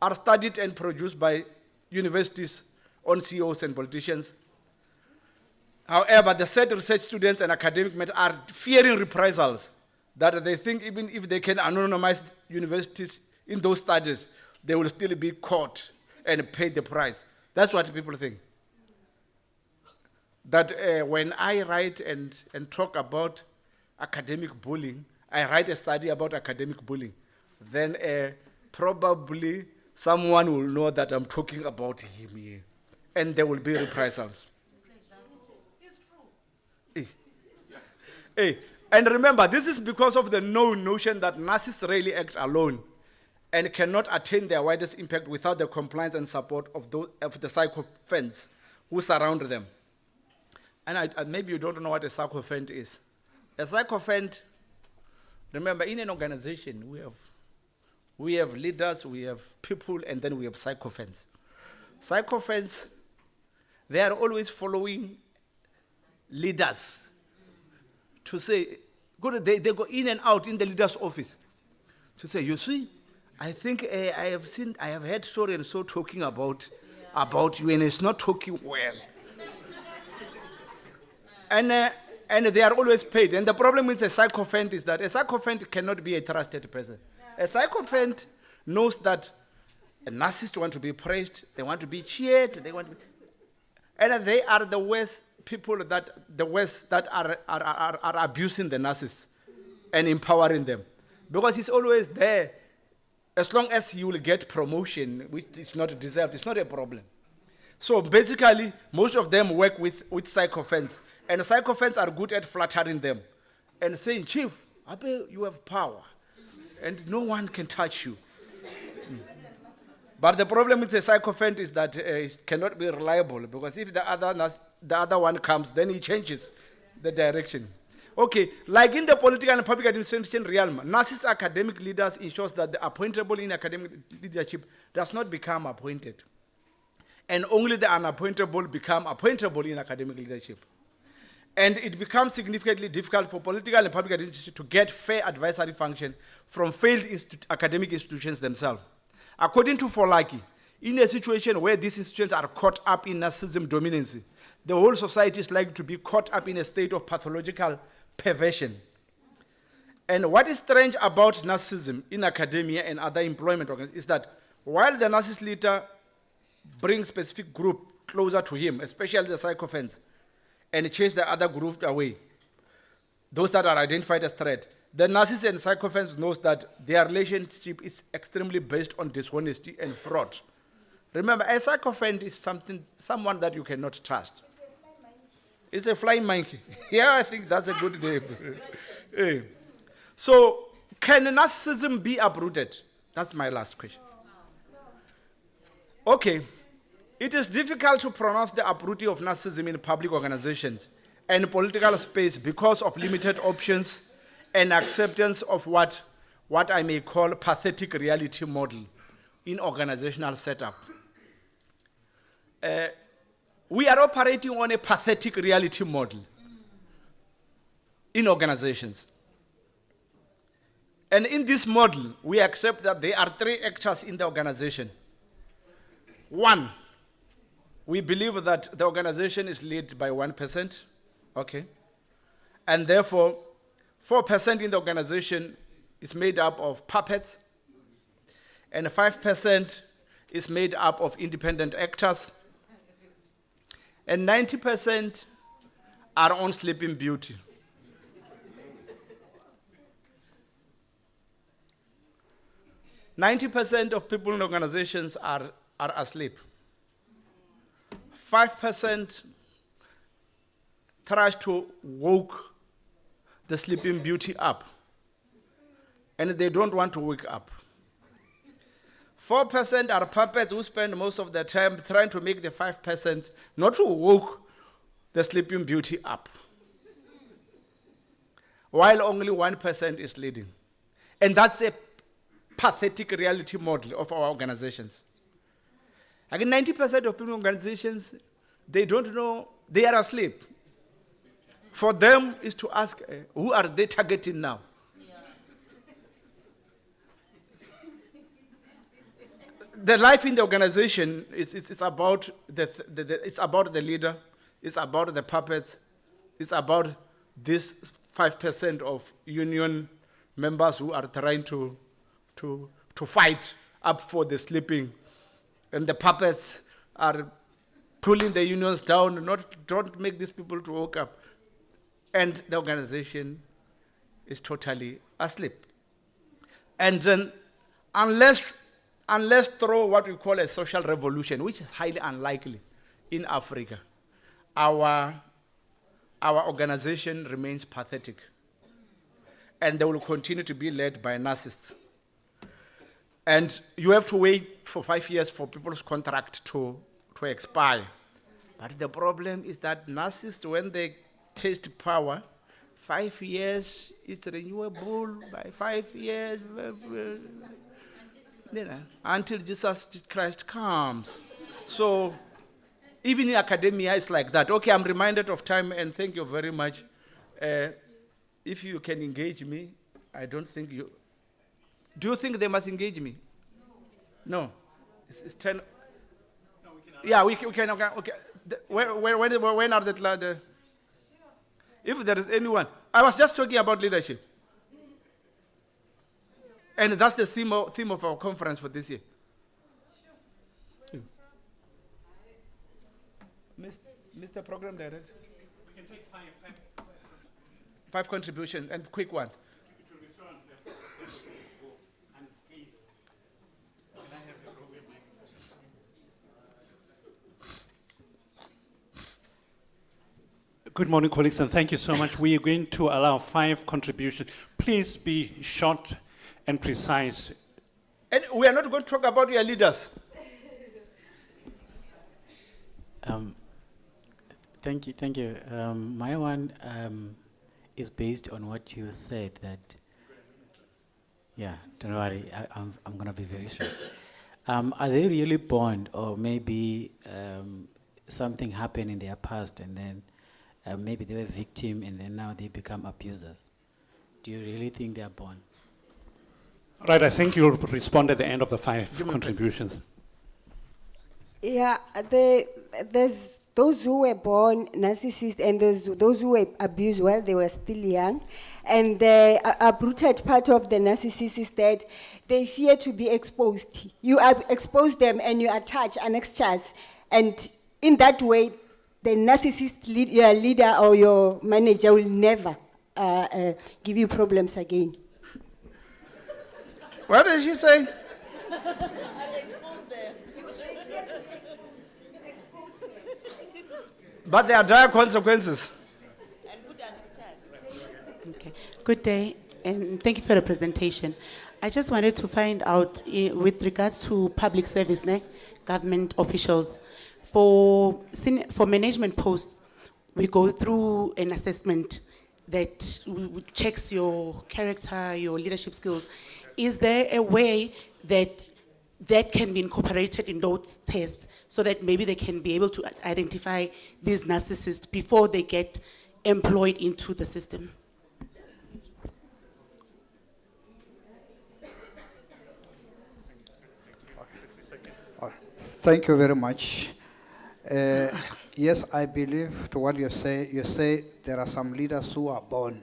are studied and produced by universities on CEOs and politicians. However, the said research students and academic are fearing reprisals, that they think even if they can anonymize universities in those studies, they will still be caught and pay the price. That's what people think. That when I write and talk about academic bullying, I write a study about academic bullying, then probably someone will know that I'm talking about him here, and there will be reprisals. Hey, and remember, this is because of the notion that narcissists rarely act alone and cannot attain their widest impact without the compliance and support of the sycophants who surround them. And maybe you don't know what a sycophant is. A sycophant, remember, in an organization, we have leaders, we have people, and then we have sycophants. Sycophants, they are always following leaders to say, they go in and out in the leader's office to say, you see, I think I have heard so and so talking about you, and it's not talking well. And they are always paid. And the problem with a sycophant is that a sycophant cannot be a trusted person. A sycophant knows that a narcissist wants to be praised, they want to be cheered, and they are the worst people that are abusing the narcissists and empowering them. Because he's always there. As long as he will get promotion, which is not deserved, it's not a problem. So basically, most of them work with sycophants. And sycophants are good at flattering them and saying, Chief, you have power, and no one can touch you. But the problem with the sycophant is that it cannot be reliable, because if the other one comes, then he changes the direction. Okay, like in the political and public administration realm, narcissist academic leaders ensures that the appointable in academic leadership does not become appointed. And only the unappointable become appointable in academic leadership. And it becomes significantly difficult for political and public administration to get fair advisory function from failed academic institutions themselves. According to Folaki, in a situation where these institutions are caught up in narcissism dominancy, the whole society is likely to be caught up in a state of pathological perversion. And what is strange about narcissism in academia and other employment organizations is that while the narcissist leader brings specific group closer to him, especially the sycophants, and chase the other group away, those that are identified as threat, the narcissist and sycophants knows that their relationship is extremely based on dishonesty and fraud. Remember, a sycophant is someone that you cannot trust. It's a flying monkey. Yeah, I think that's a good name. Hey. So, can narcissism be uprooted? That's my last question. Okay. It is difficult to pronounce the uprooting of narcissism in public organizations and political space because of limited options and acceptance of what I may call pathetic reality model in organizational setup. We are operating on a pathetic reality model in organizations. And in this model, we accept that there are three actors in the organization. One, we believe that the organization is led by 1%, okay? And therefore, 4% in the organization is made up of puppets, and 5% is made up of independent actors, and 90% are on Sleeping Beauty. %90 of people in organizations are asleep. 5% tries to woke the Sleeping Beauty up, and they don't want to wake up. 4% are puppets who spend most of their time trying to make the 5% not to woke the Sleeping Beauty up, while only 1% is leading. And that's a pathetic reality model of our organizations. Again, 90% of people in organizations, they don't know, they are asleep. For them is to ask, who are they targeting now? The life in the organization is about it's about the leader, it's about the puppets, it's about this 5% of union members who are trying to fight up for the sleeping, and the puppets are pulling the unions down. Don't make these people to wake up, and the organization is totally asleep. And then, unless through what we call a social revolution, which is highly unlikely in Africa, our organization remains pathetic, and they will continue to be led by narcissists. And you have to wait for 5 years for people's contract to expire. But the problem is that narcissists, when they taste power, 5 years is renewable by 5 years, until Jesus Christ comes. So even in academia, it's like that. Okay, I'm reminded of time, and thank you very much. If you can engage me, I don't think you... Do you think they must engage me? No. It's 10... No, we can... Yeah, we can... Okay. When are the... If there is anyone... I was just talking about leadership. And that's the theme of our conference for this year. Mr. Program Director. We can take five contributions and quick ones. It will be so unscathed. Can I have the program microphone? Good morning, colleagues, and thank you so much. We are going to allow 5 contributions. Please be short and precise. And we are not going to talk about your leaders. Thank you, thank you. My one is based on what you said that, yeah, don't worry, I'm gonna be very short. Are they really born, or maybe something happened in their past and then maybe they were victim and then now they become abusers? Do you really think they are born? Right, I think you'll respond at the end of the 5 contributions. Yeah, there's those who were born narcissists and those who were abused while they were still young. And the uprooted part of the narcissist is that they fear to be exposed. You expose them and you attach annexures. And in that way, the narcissist, your leader or your manager will never give you problems again. What did she say? But there are dire consequences. Okay. Good day, and thank you for the presentation. I just wanted to find out with regards to public service, government officials, for management posts, we go through an assessment that checks your character, your leadership skills. Is there a way that can be incorporated in those tests so that maybe they can be able to identify these narcissists before they get employed into the system? Thank you very much. Yes, I believe to what you say there are some leaders who are born.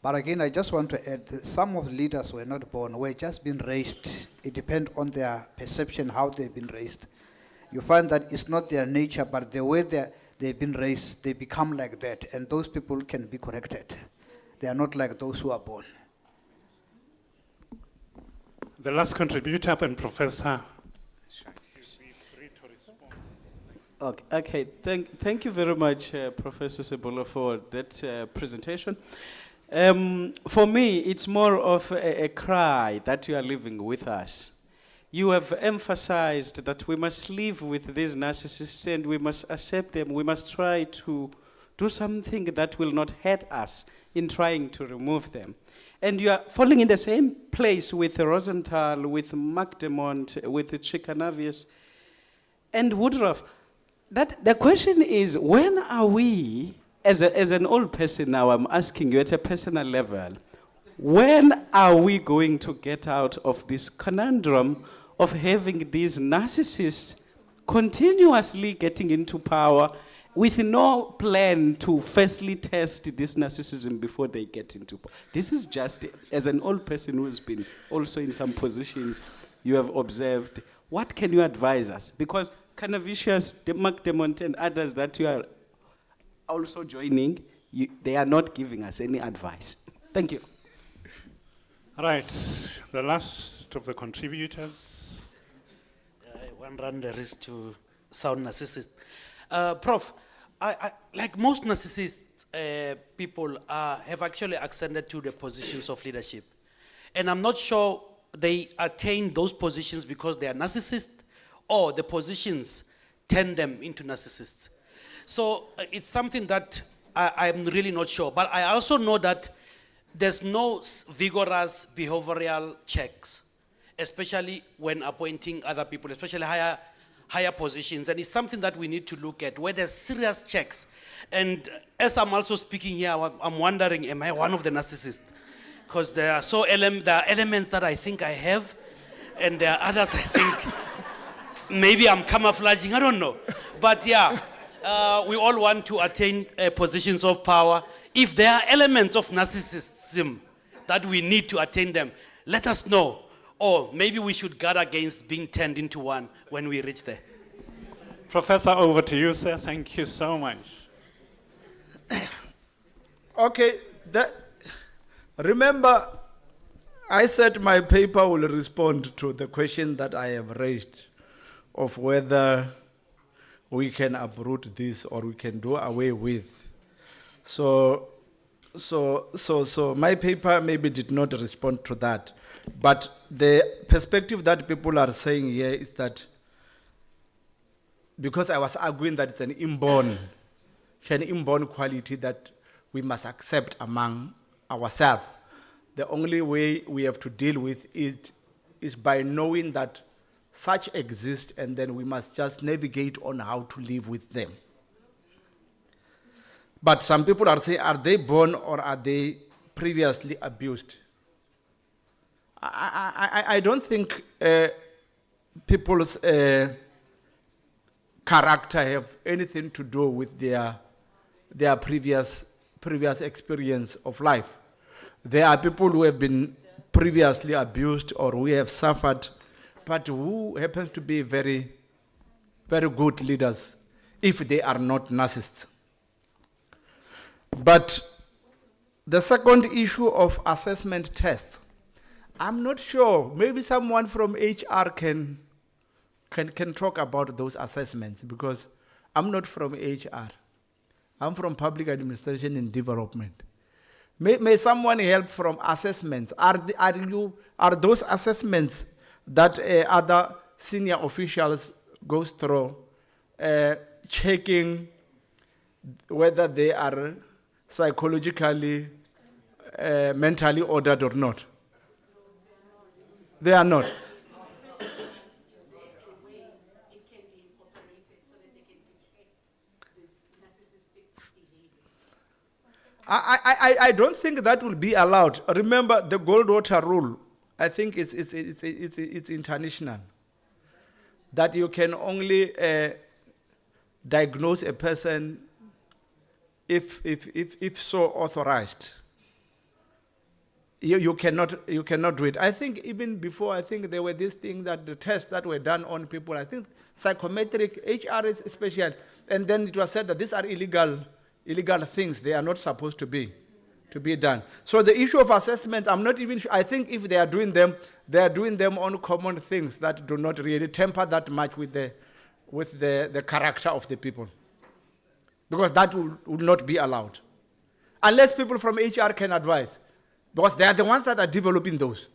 But again, I just want to add that some of the leaders were not born, were just been raised. It depends on their perception, how they've been raised. You find that it's not their nature, but the way they've been raised, they become like that, and those people can be corrected. They are not like those who are born. The last contributor and Professor. Okay. Thank you very much, Professor Sebola, for that presentation. For me, it's more of a cry that you are living with us. You have emphasized that we must live with these narcissists and we must accept them. We must try to do something that will not hurt us in trying to remove them. And you are falling in the same place with Rosenthal, with McDermott, with Chikanavius, and Woodruff. The question is, when are we, as an old person now, I'm asking you at a personal level, when are we going to get out of this conundrum of having these narcissists continuously getting into power with no plan to firstly test this narcissism before they get into power? This is just, as an old person who's been also in some positions, you have observed, what can you advise us? Because Canavicius, McDermott, and others that you are also joining, they are not giving us any advice. Thank you. All right, the last of the contributors. One run the risk to sound narcissist. Prof, I like most narcissist people have actually ascended to the positions of leadership. And I'm not sure they attain those positions because they are narcissists or the positions turn them into narcissists. So it's something that I'm really not sure. But I also know that there's no vigorous behavioral checks, especially when appointing other people, especially higher positions. And it's something that we need to look at, where there's serious checks. And as I'm also speaking here, I'm wondering, am I one of the narcissists? Because there are elements that I think I have, and there are others I think maybe I'm camouflaging, I don't know. But yeah, we all want to attain positions of power. If there are elements of narcissism that we need to attain them, let us know. Or maybe we should guard against being turned into one when we reach there. Professor, over to you, sir. Thank you so much. Okay, remember, I said my paper will respond to the question that I have raised of whether we can uproot this or we can do away with. So my paper maybe did not respond to that. But the perspective that people are saying here is that because I was arguing that it's an inborn quality that we must accept among ourselves. The only way we have to deal with it is by knowing that such exist, and then we must just navigate on how to live with them. But some people are saying, are they born or are they previously abused? I don't think people's character have anything to do with their previous experience of life. There are people who have been previously abused or who have suffered, but who happen to be very, very good leaders if they are not narcissists. But the second issue of assessment tests, I'm not sure. Maybe someone from HR can talk about those assessments, because I'm not from HR. I'm from Public Administration and Development. May someone help from assessments? Are those assessments that other senior officials goes through, checking whether they are psychologically, mentally ordered or not? They are not. I don't think that will be allowed. Remember the Goldwater rule. I think it's international. That you can only diagnose a person if so authorized. You cannot do it. I think even before, I think there were these things that the tests that were done on people, I think psychometric, HR is special, and then it was said that these are illegal things. They are not supposed to be done. So the issue of assessment, I'm not even sure. I think if they are doing them on common things that do not really temper that much with the character of the people, because that would not be allowed unless people from HR can advise, because they are the ones that are developing those.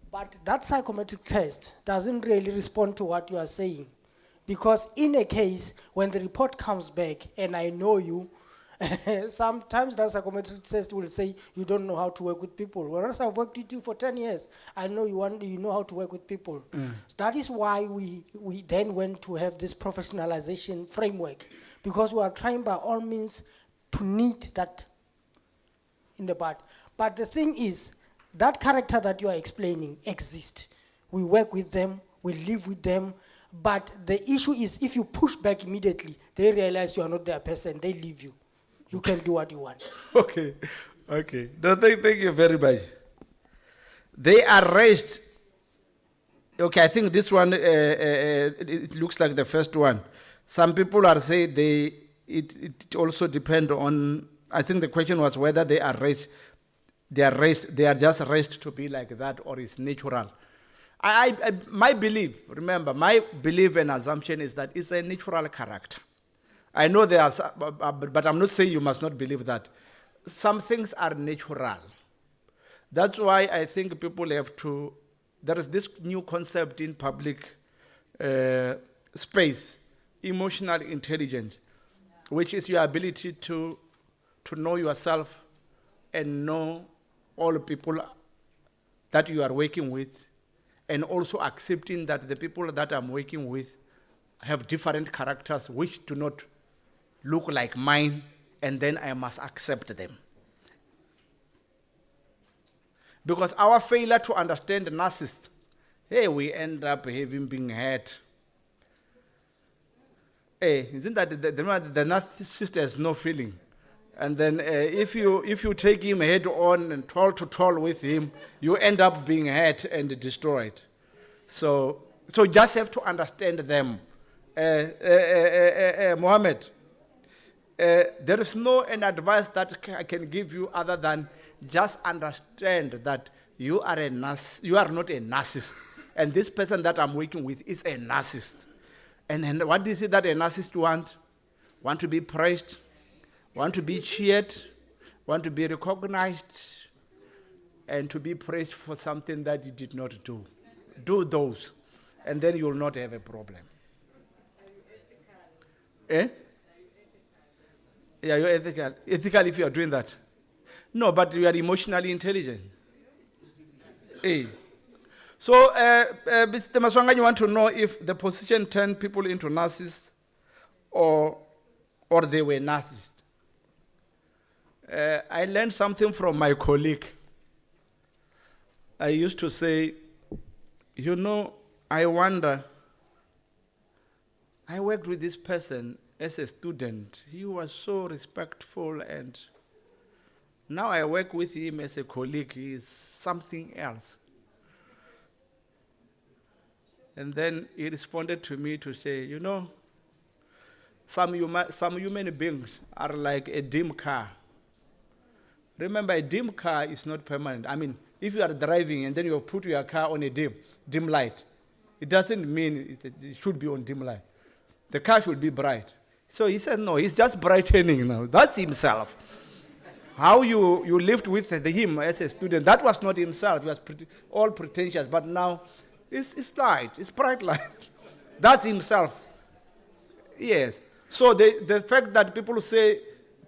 But that psychometric test doesn't really respond to what you are saying. Because in a case, when the report comes back, and I know you, sometimes that psychometric test will say you don't know how to work with people. Whereas I've worked with you for 10 years, I know you know how to work with people. So that is why we then went to have this professionalization framework, because we are trying by all means to need that in the bud. But the thing is, that character that you are explaining exists. We work with them, we live with them, but the issue is if you push back immediately, they realize you are not their person, they leave you. You can do what you want. Okay. No, thank you very much. They are raised. Okay, I think this one, it looks like the first one. Some people are saying it also depends on, I think the question was whether they are raised. They are just raised to be like that, or it's natural. My belief and assumption is that it's a natural character. I know there are, but I'm not saying you must not believe that. Some things are natural. That's why I think people have to, there is this new concept in public space, emotional intelligence, which is your ability to know yourself and know all the people that you are working with, and also accepting that the people that I'm working with have different characters which do not look like mine, and then I must accept them. Because our failure to understand the narcissist, we end up having been hurt. Isn't that the narcissist has no feeling? And then if you take him head on and tall to tall with him, you end up being hurt and destroyed. So just have to understand them. Mohammed, there is no an advice that I can give you other than just understand that you are not a narcissist, and this person that I'm working with is a narcissist. And then what is it that a narcissist wants? want to be praised, want to be cheered, want to be recognized, and to be praised for something that you did not do. Do those, and then you will not have a problem. Eh? Yeah, you're ethical. Ethical if you are doing that. No, but you are emotionally intelligent. Eh. So, Mr. Maswanga, you want to know if the position turned people into narcissists or they were narcissists. I learned something from my colleague. I used to say, you know, I wonder, I worked with this person as a student. He was so respectful, and now I work with him as a colleague. He is something else. And then he responded to me to say, you know, some human beings are like a dim car. Remember, a dim car is not permanent. I mean, if you are driving and then you put your car on a dim light, it doesn't mean it should be on dim light. The car should be bright. So he said, no, he's just brightening now. That's himself. How you lived with him as a student, that was not himself. He was all pretentious, but now it's light, it's bright light. That's himself. Yes. So the fact that people say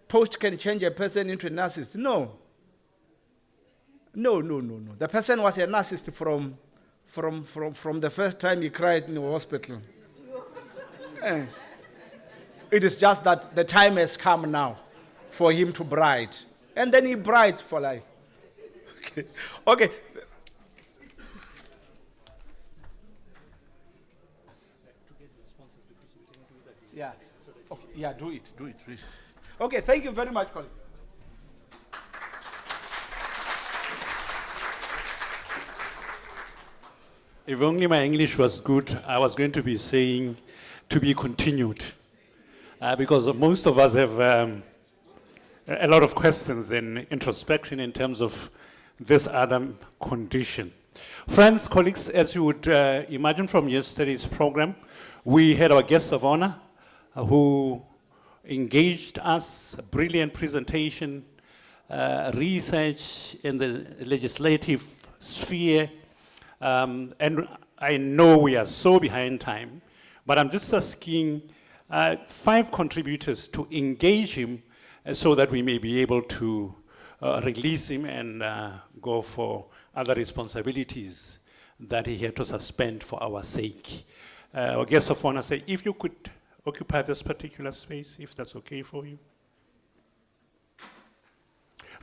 post can change a person into a narcissist, no. No. The person was a narcissist from the first time he cried in the hospital. It is just that the time has come now for him to bright. And then he bright for life. Okay. Yeah. Okay. Yeah, do it. Okay, thank you very much, colleague. If only my English was good, I was going to be saying to be continued. Because most of us have a lot of questions and introspection in terms of this other condition. Friends, colleagues, as you would imagine from yesterday's program, we had our guest of honor who engaged us, a brilliant presentation, research in the legislative sphere, and I know we are so behind time, but I'm just asking 5 contributors to engage him so that we may be able to release him and go for other responsibilities that he had to suspend for our sake. Our guest of honor say, if you could occupy this particular space, if that's okay for you.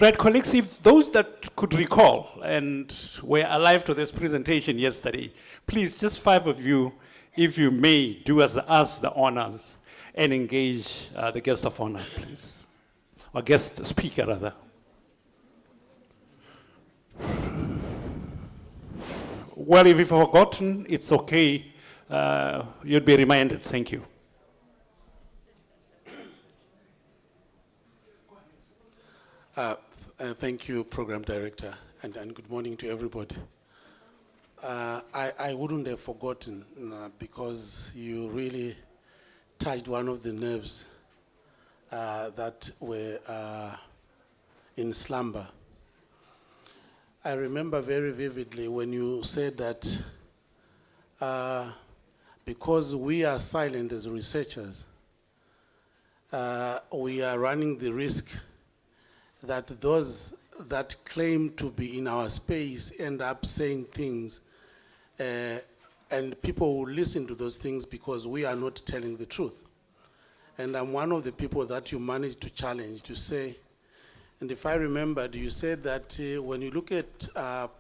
Right, colleagues, if those that could recall and were alive to this presentation yesterday, please, just 5 of you, if you may, do us the honors and engage the guest of honor, please. Or guest speaker, rather. Well, if you've forgotten, it's okay. You'd be reminded. Thank you. Thank you, Program Director, and good morning to everybody. I wouldn't have forgotten because you really touched one of the nerves that were in slumber. I remember very vividly when you said that because we are silent as researchers, we are running the risk that those that claim to be in our space end up saying things and people will listen to those things because we are not telling the truth. And I'm one of the people that you managed to challenge to say, and if I remembered, you said that when you look at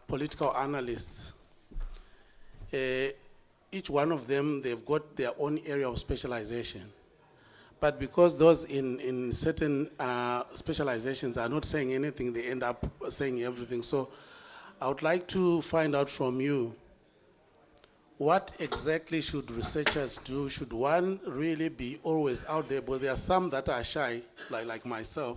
political analysts, each one of them, they've got their own area of specialization. But because those in certain specializations are not saying anything, they end up saying everything. So I would like to find out from you, what exactly should researchers do? Should one really be always out there? But there are some that are shy, like myself.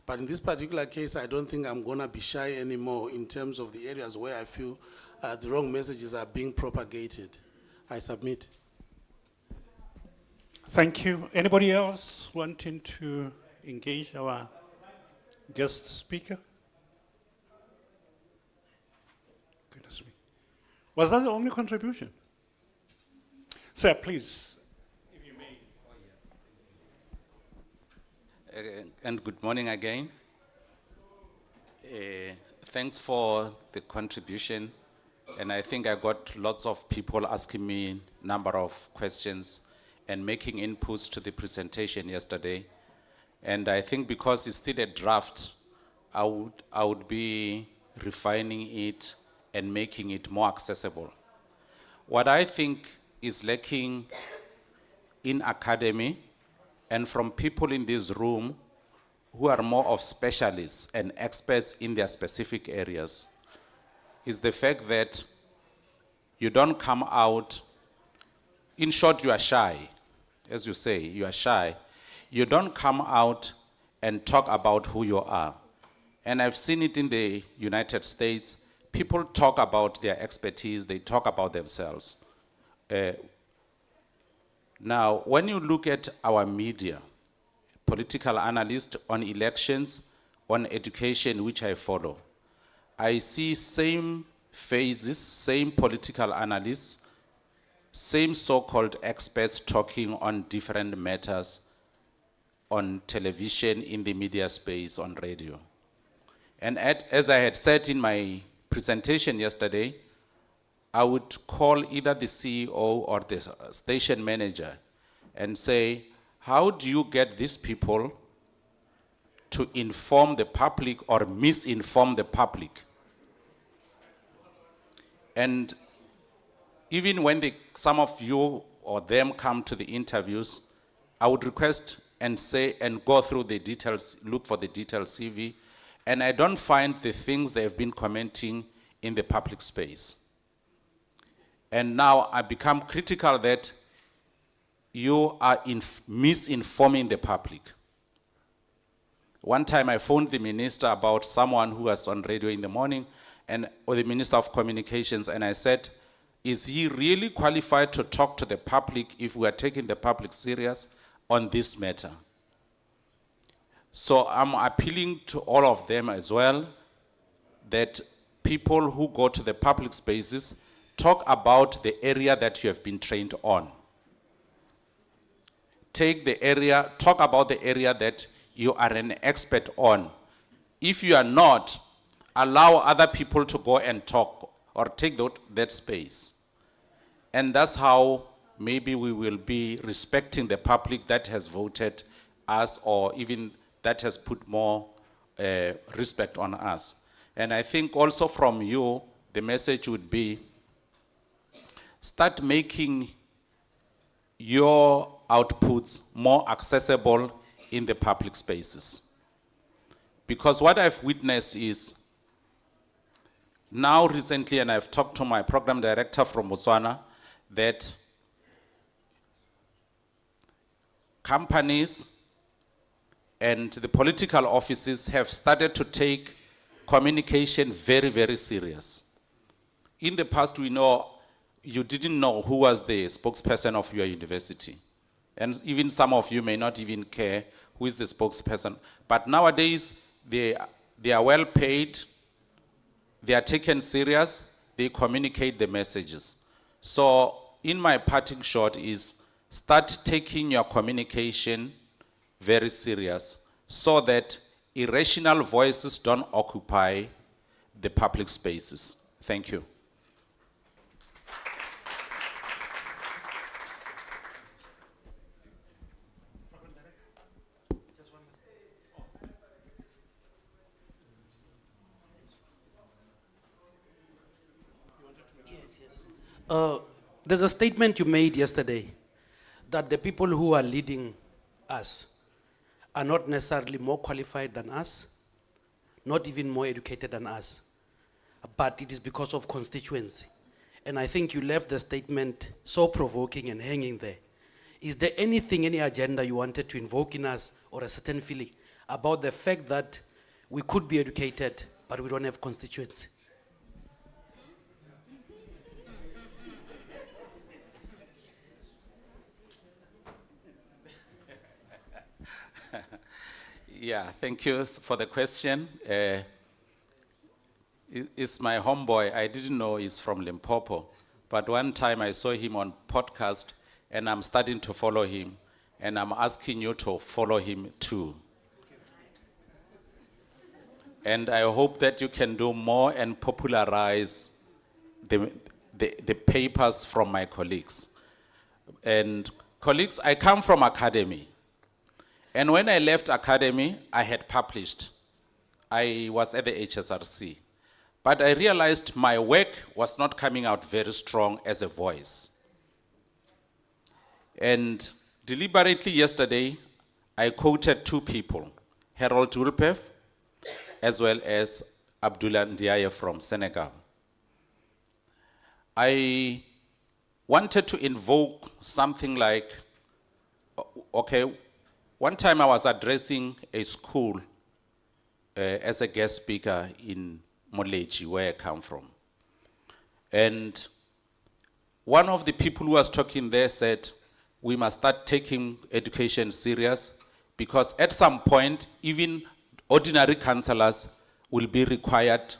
But in this particular case, I don't think I'm going to be shy anymore in terms of the areas where I feel the wrong messages are being propagated. I submit. Thank you. Anybody else wanting to engage our guest speaker? Goodness me. Was that the only contribution? Sir, please. And good morning again. Thanks for the contribution. And I think I got lots of people asking me a number of questions and making inputs to the presentation yesterday. And I think because it's still a draft, I would be refining it and making it more accessible. What I think is lacking in academy and from people in this room who are more of specialists and experts in their specific areas is the fact that you don't come out, in short, you are shy. As you say, you are shy. You don't come out and talk about who you are. And I've seen it in the United States. People talk about their expertise, they talk about themselves. Now, when you look at our media, political analysts on elections, on education, which I follow, I see same faces, same political analysts, same so-called experts talking on different matters on television, in the media space, on radio. And as I had said in my presentation yesterday, I would call either the CEO or the station manager and say, how do you get these people to inform the public or misinform the public? And even when some of you or them come to the interviews, I would request and say and go through the details, look for the detailed CV, and I don't find the things they have been commenting in the public space. And now I become critical that you are misinforming the public. One time I phoned the minister about someone who was on radio in the morning, or the Minister of Communications, and I said, is he really qualified to talk to the public if we are taking the public serious on this matter? So I'm appealing to all of them as well, that people who go to the public spaces talk about the area that you have been trained on. Talk about the area that you are an expert on. If you are not, allow other people to go and talk or take that space. And that's how maybe we will be respecting the public that has voted us, or even that has put more respect on us. And I think also from you, the message would be, start making your outputs more accessible in the public spaces. Because what I've witnessed is, now recently, and I've talked to my program director from Botswana, that companies and the political offices have started to take communication very, very serious. In the past, we know you didn't know who was the spokesperson of your university. And even some of you may not even care who is the spokesperson. But nowadays, they are well paid, they are taken serious, they communicate the messages. So in my parting shot is, start taking your communication very serious so that irrational voices don't occupy the public spaces. Thank you. There's a statement you made yesterday that the people who are leading us are not necessarily more qualified than us, not even more educated than us, but it is because of constituency. And I think you left the statement so provoking and hanging there. Is there anything, any agenda you wanted to invoke in us, or a certain feeling about the fact that we could be educated, but we don't have constituency? Yeah, thank you for the question. It's my homeboy. I didn't know he's from Limpopo, but one time I saw him on podcast, and I'm starting to follow him, and I'm asking you to follow him too. And I hope that you can do more and popularize the papers from my colleagues. And colleagues, I come from academy. And when I left academy, I had published. I was at the HSRC. But I realized my work was not coming out very strong as a voice. And deliberately yesterday, I quoted two people, Harold Urpev, as well as Abdullah Ndiaye from Senegal. I wanted to invoke something like, okay, one time I was addressing a school as a guest speaker in Moleji, where I come from. And one of the people who was talking there said, we must start taking education serious, because at some point, even ordinary councillors will be required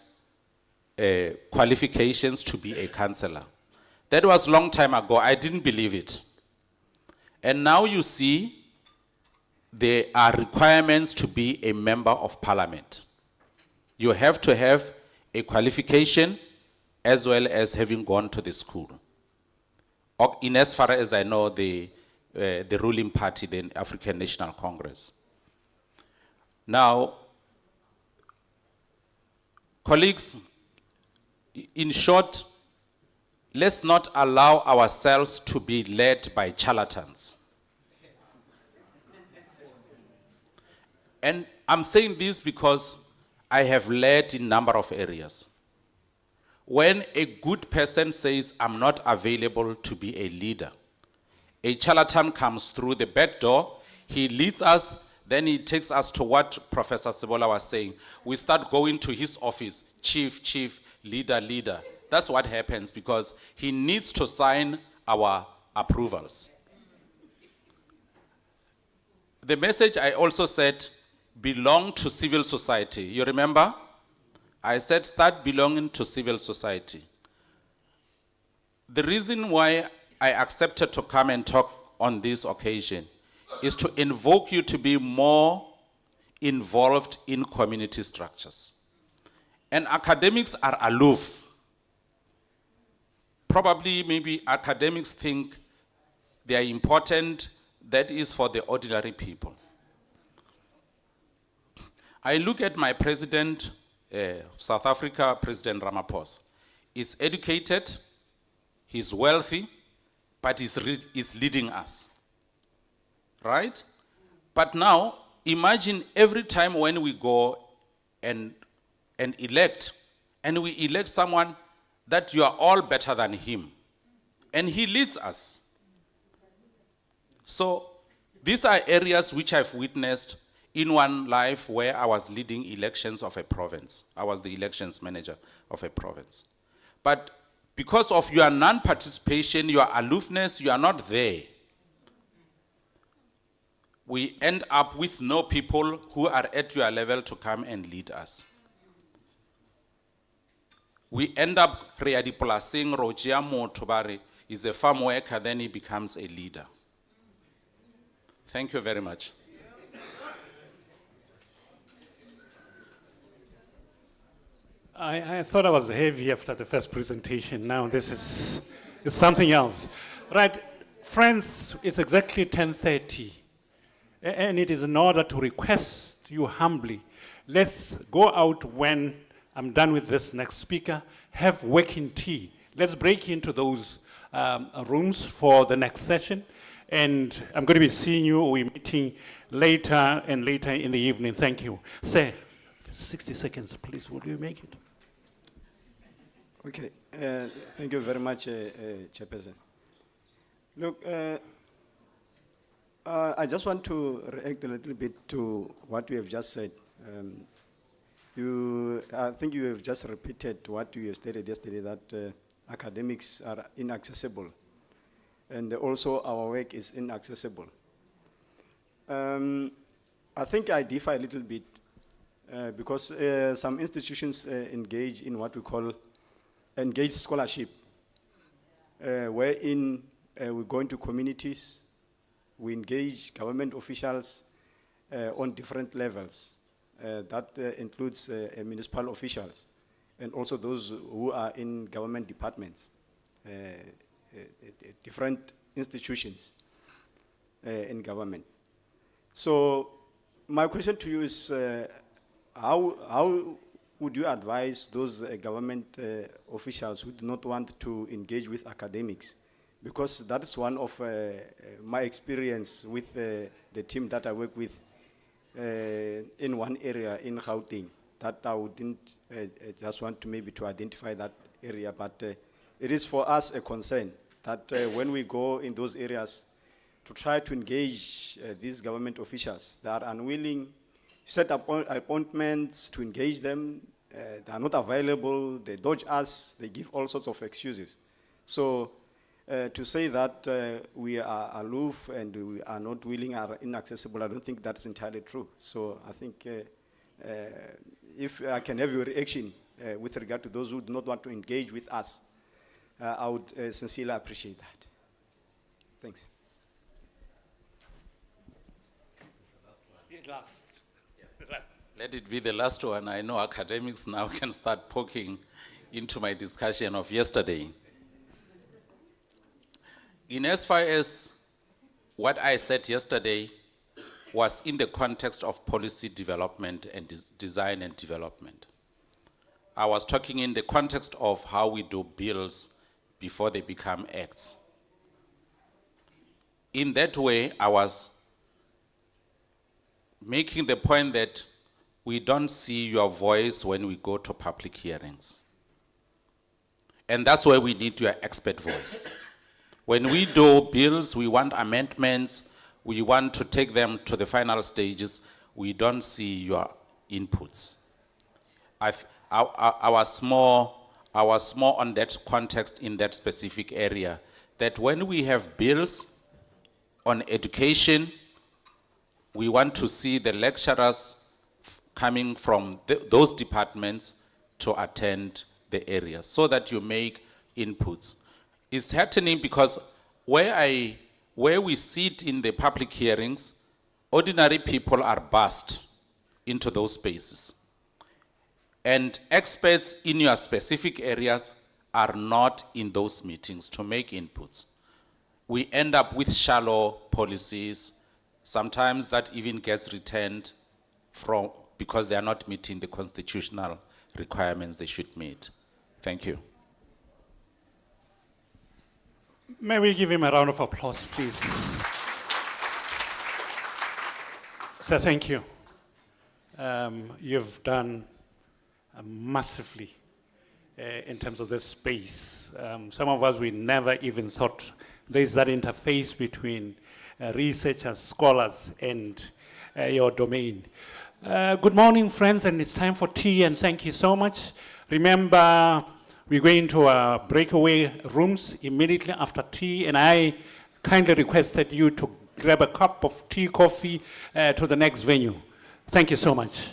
qualifications to be a councillor. That was a long time ago. I didn't believe it. And now you see there are requirements to be a member of parliament. You have to have a qualification as well as having gone to the school. In as far as I know, the ruling party, the African National Congress. Now, colleagues, in short, let's not allow ourselves to be led by charlatans. And I'm saying this because I have led in a number of areas. When a good person says, I'm not available to be a leader, a charlatan comes through the back door, he leads us, then he takes us to what Professor Sebola was saying. We start going to his office, chief, leader. That's what happens, because he needs to sign our approvals. The message I also said, belong to civil society. You remember? I said start belonging to civil society. The reason why I accepted to come and talk on this occasion is to invoke you to be more involved in community structures. And academics are aloof. Probably, maybe academics think they are important. That is for the ordinary people. I look at my president of South Africa, President Ramaphosa. He's educated, he's wealthy, but he's leading us, right? But now, imagine every time when we go and elect, and we elect someone that you are all better than him, and he leads us. So these are areas which I've witnessed in one life where I was leading elections of a province. I was the elections manager of a province. But because of your non-participation, your aloofness, you are not there. We end up with no people who are at your level to come and lead us. We end up readiplasing Rojia Motobari is a farm worker, then he becomes a leader. Thank you very much. I thought I was heavy after the first presentation. Now this is something else. Right, friends, it's exactly 10:30. And it is in order to request you humbly, let's go out when I'm done with this next speaker, have working tea. Let's break into those rooms for the next session. And I'm going to be seeing you, we're meeting later and later in the evening. Thank you. Say, 60 seconds, please, will you make it? Okay, thank you very much, Chairperson. Look, I just want to react a little bit to what you have just said. I think you have just repeated what you stated yesterday, that academics are inaccessible, and also our work is inaccessible. I I think I differ a little bit because some institutions engage in what we call engaged scholarship, wherein we go into communities, we engage government officials on different levels. That includes municipal officials and also those who are in government departments, different institutions in government. So my question to you is, how would you advise those government officials who do not want to engage with academics? Because that's one of my experience with the team that I work with in one area in Gauteng, that I wouldn't just want to maybe to identify that area, but it is for us a concern that when we go in those areas to try to engage these government officials, they are unwilling, set up appointments to engage them, they are not available, they dodge us, they give all sorts of excuses. So to say that we are aloof and we are not willing or inaccessible, I don't think that's entirely true. So I think if I can have your reaction with regard to those who do not want to engage with us, I would sincerely appreciate that. Thanks. Let it be the last one. I know academics now can start poking into my discussion of yesterday. In as far as what I said yesterday was in the context of policy development and design and development. I was talking in the context of how we do bills before they become acts. In that way, I was making the point that we don't see your voice when we go to public hearings. And that's where we need your expert voice. When we do bills, we want amendments, we want to take them to the final stages, we don't see your inputs. I was more on that context in that specific area, that when we have bills on education, we want to see the lecturers coming from those departments to attend the areas so that you make inputs. It's happening because where we sit in the public hearings, ordinary people are bussed into those spaces. And experts in your specific areas are not in those meetings to make inputs. We end up with shallow policies. Sometimes that even gets returned because they are not meeting the constitutional requirements they should meet. Thank you. May we give him a round of applause, please? So thank you. You've done massively in terms of this space. Some of us, we never even thought there's that interface between researchers, scholars, and your domain. Good morning, friends, and it's time for tea, and thank you so much. Remember, we're going to our breakaway rooms immediately after tea, and I kindly requested you to grab a cup of tea, coffee to the next venue. Thank you so much.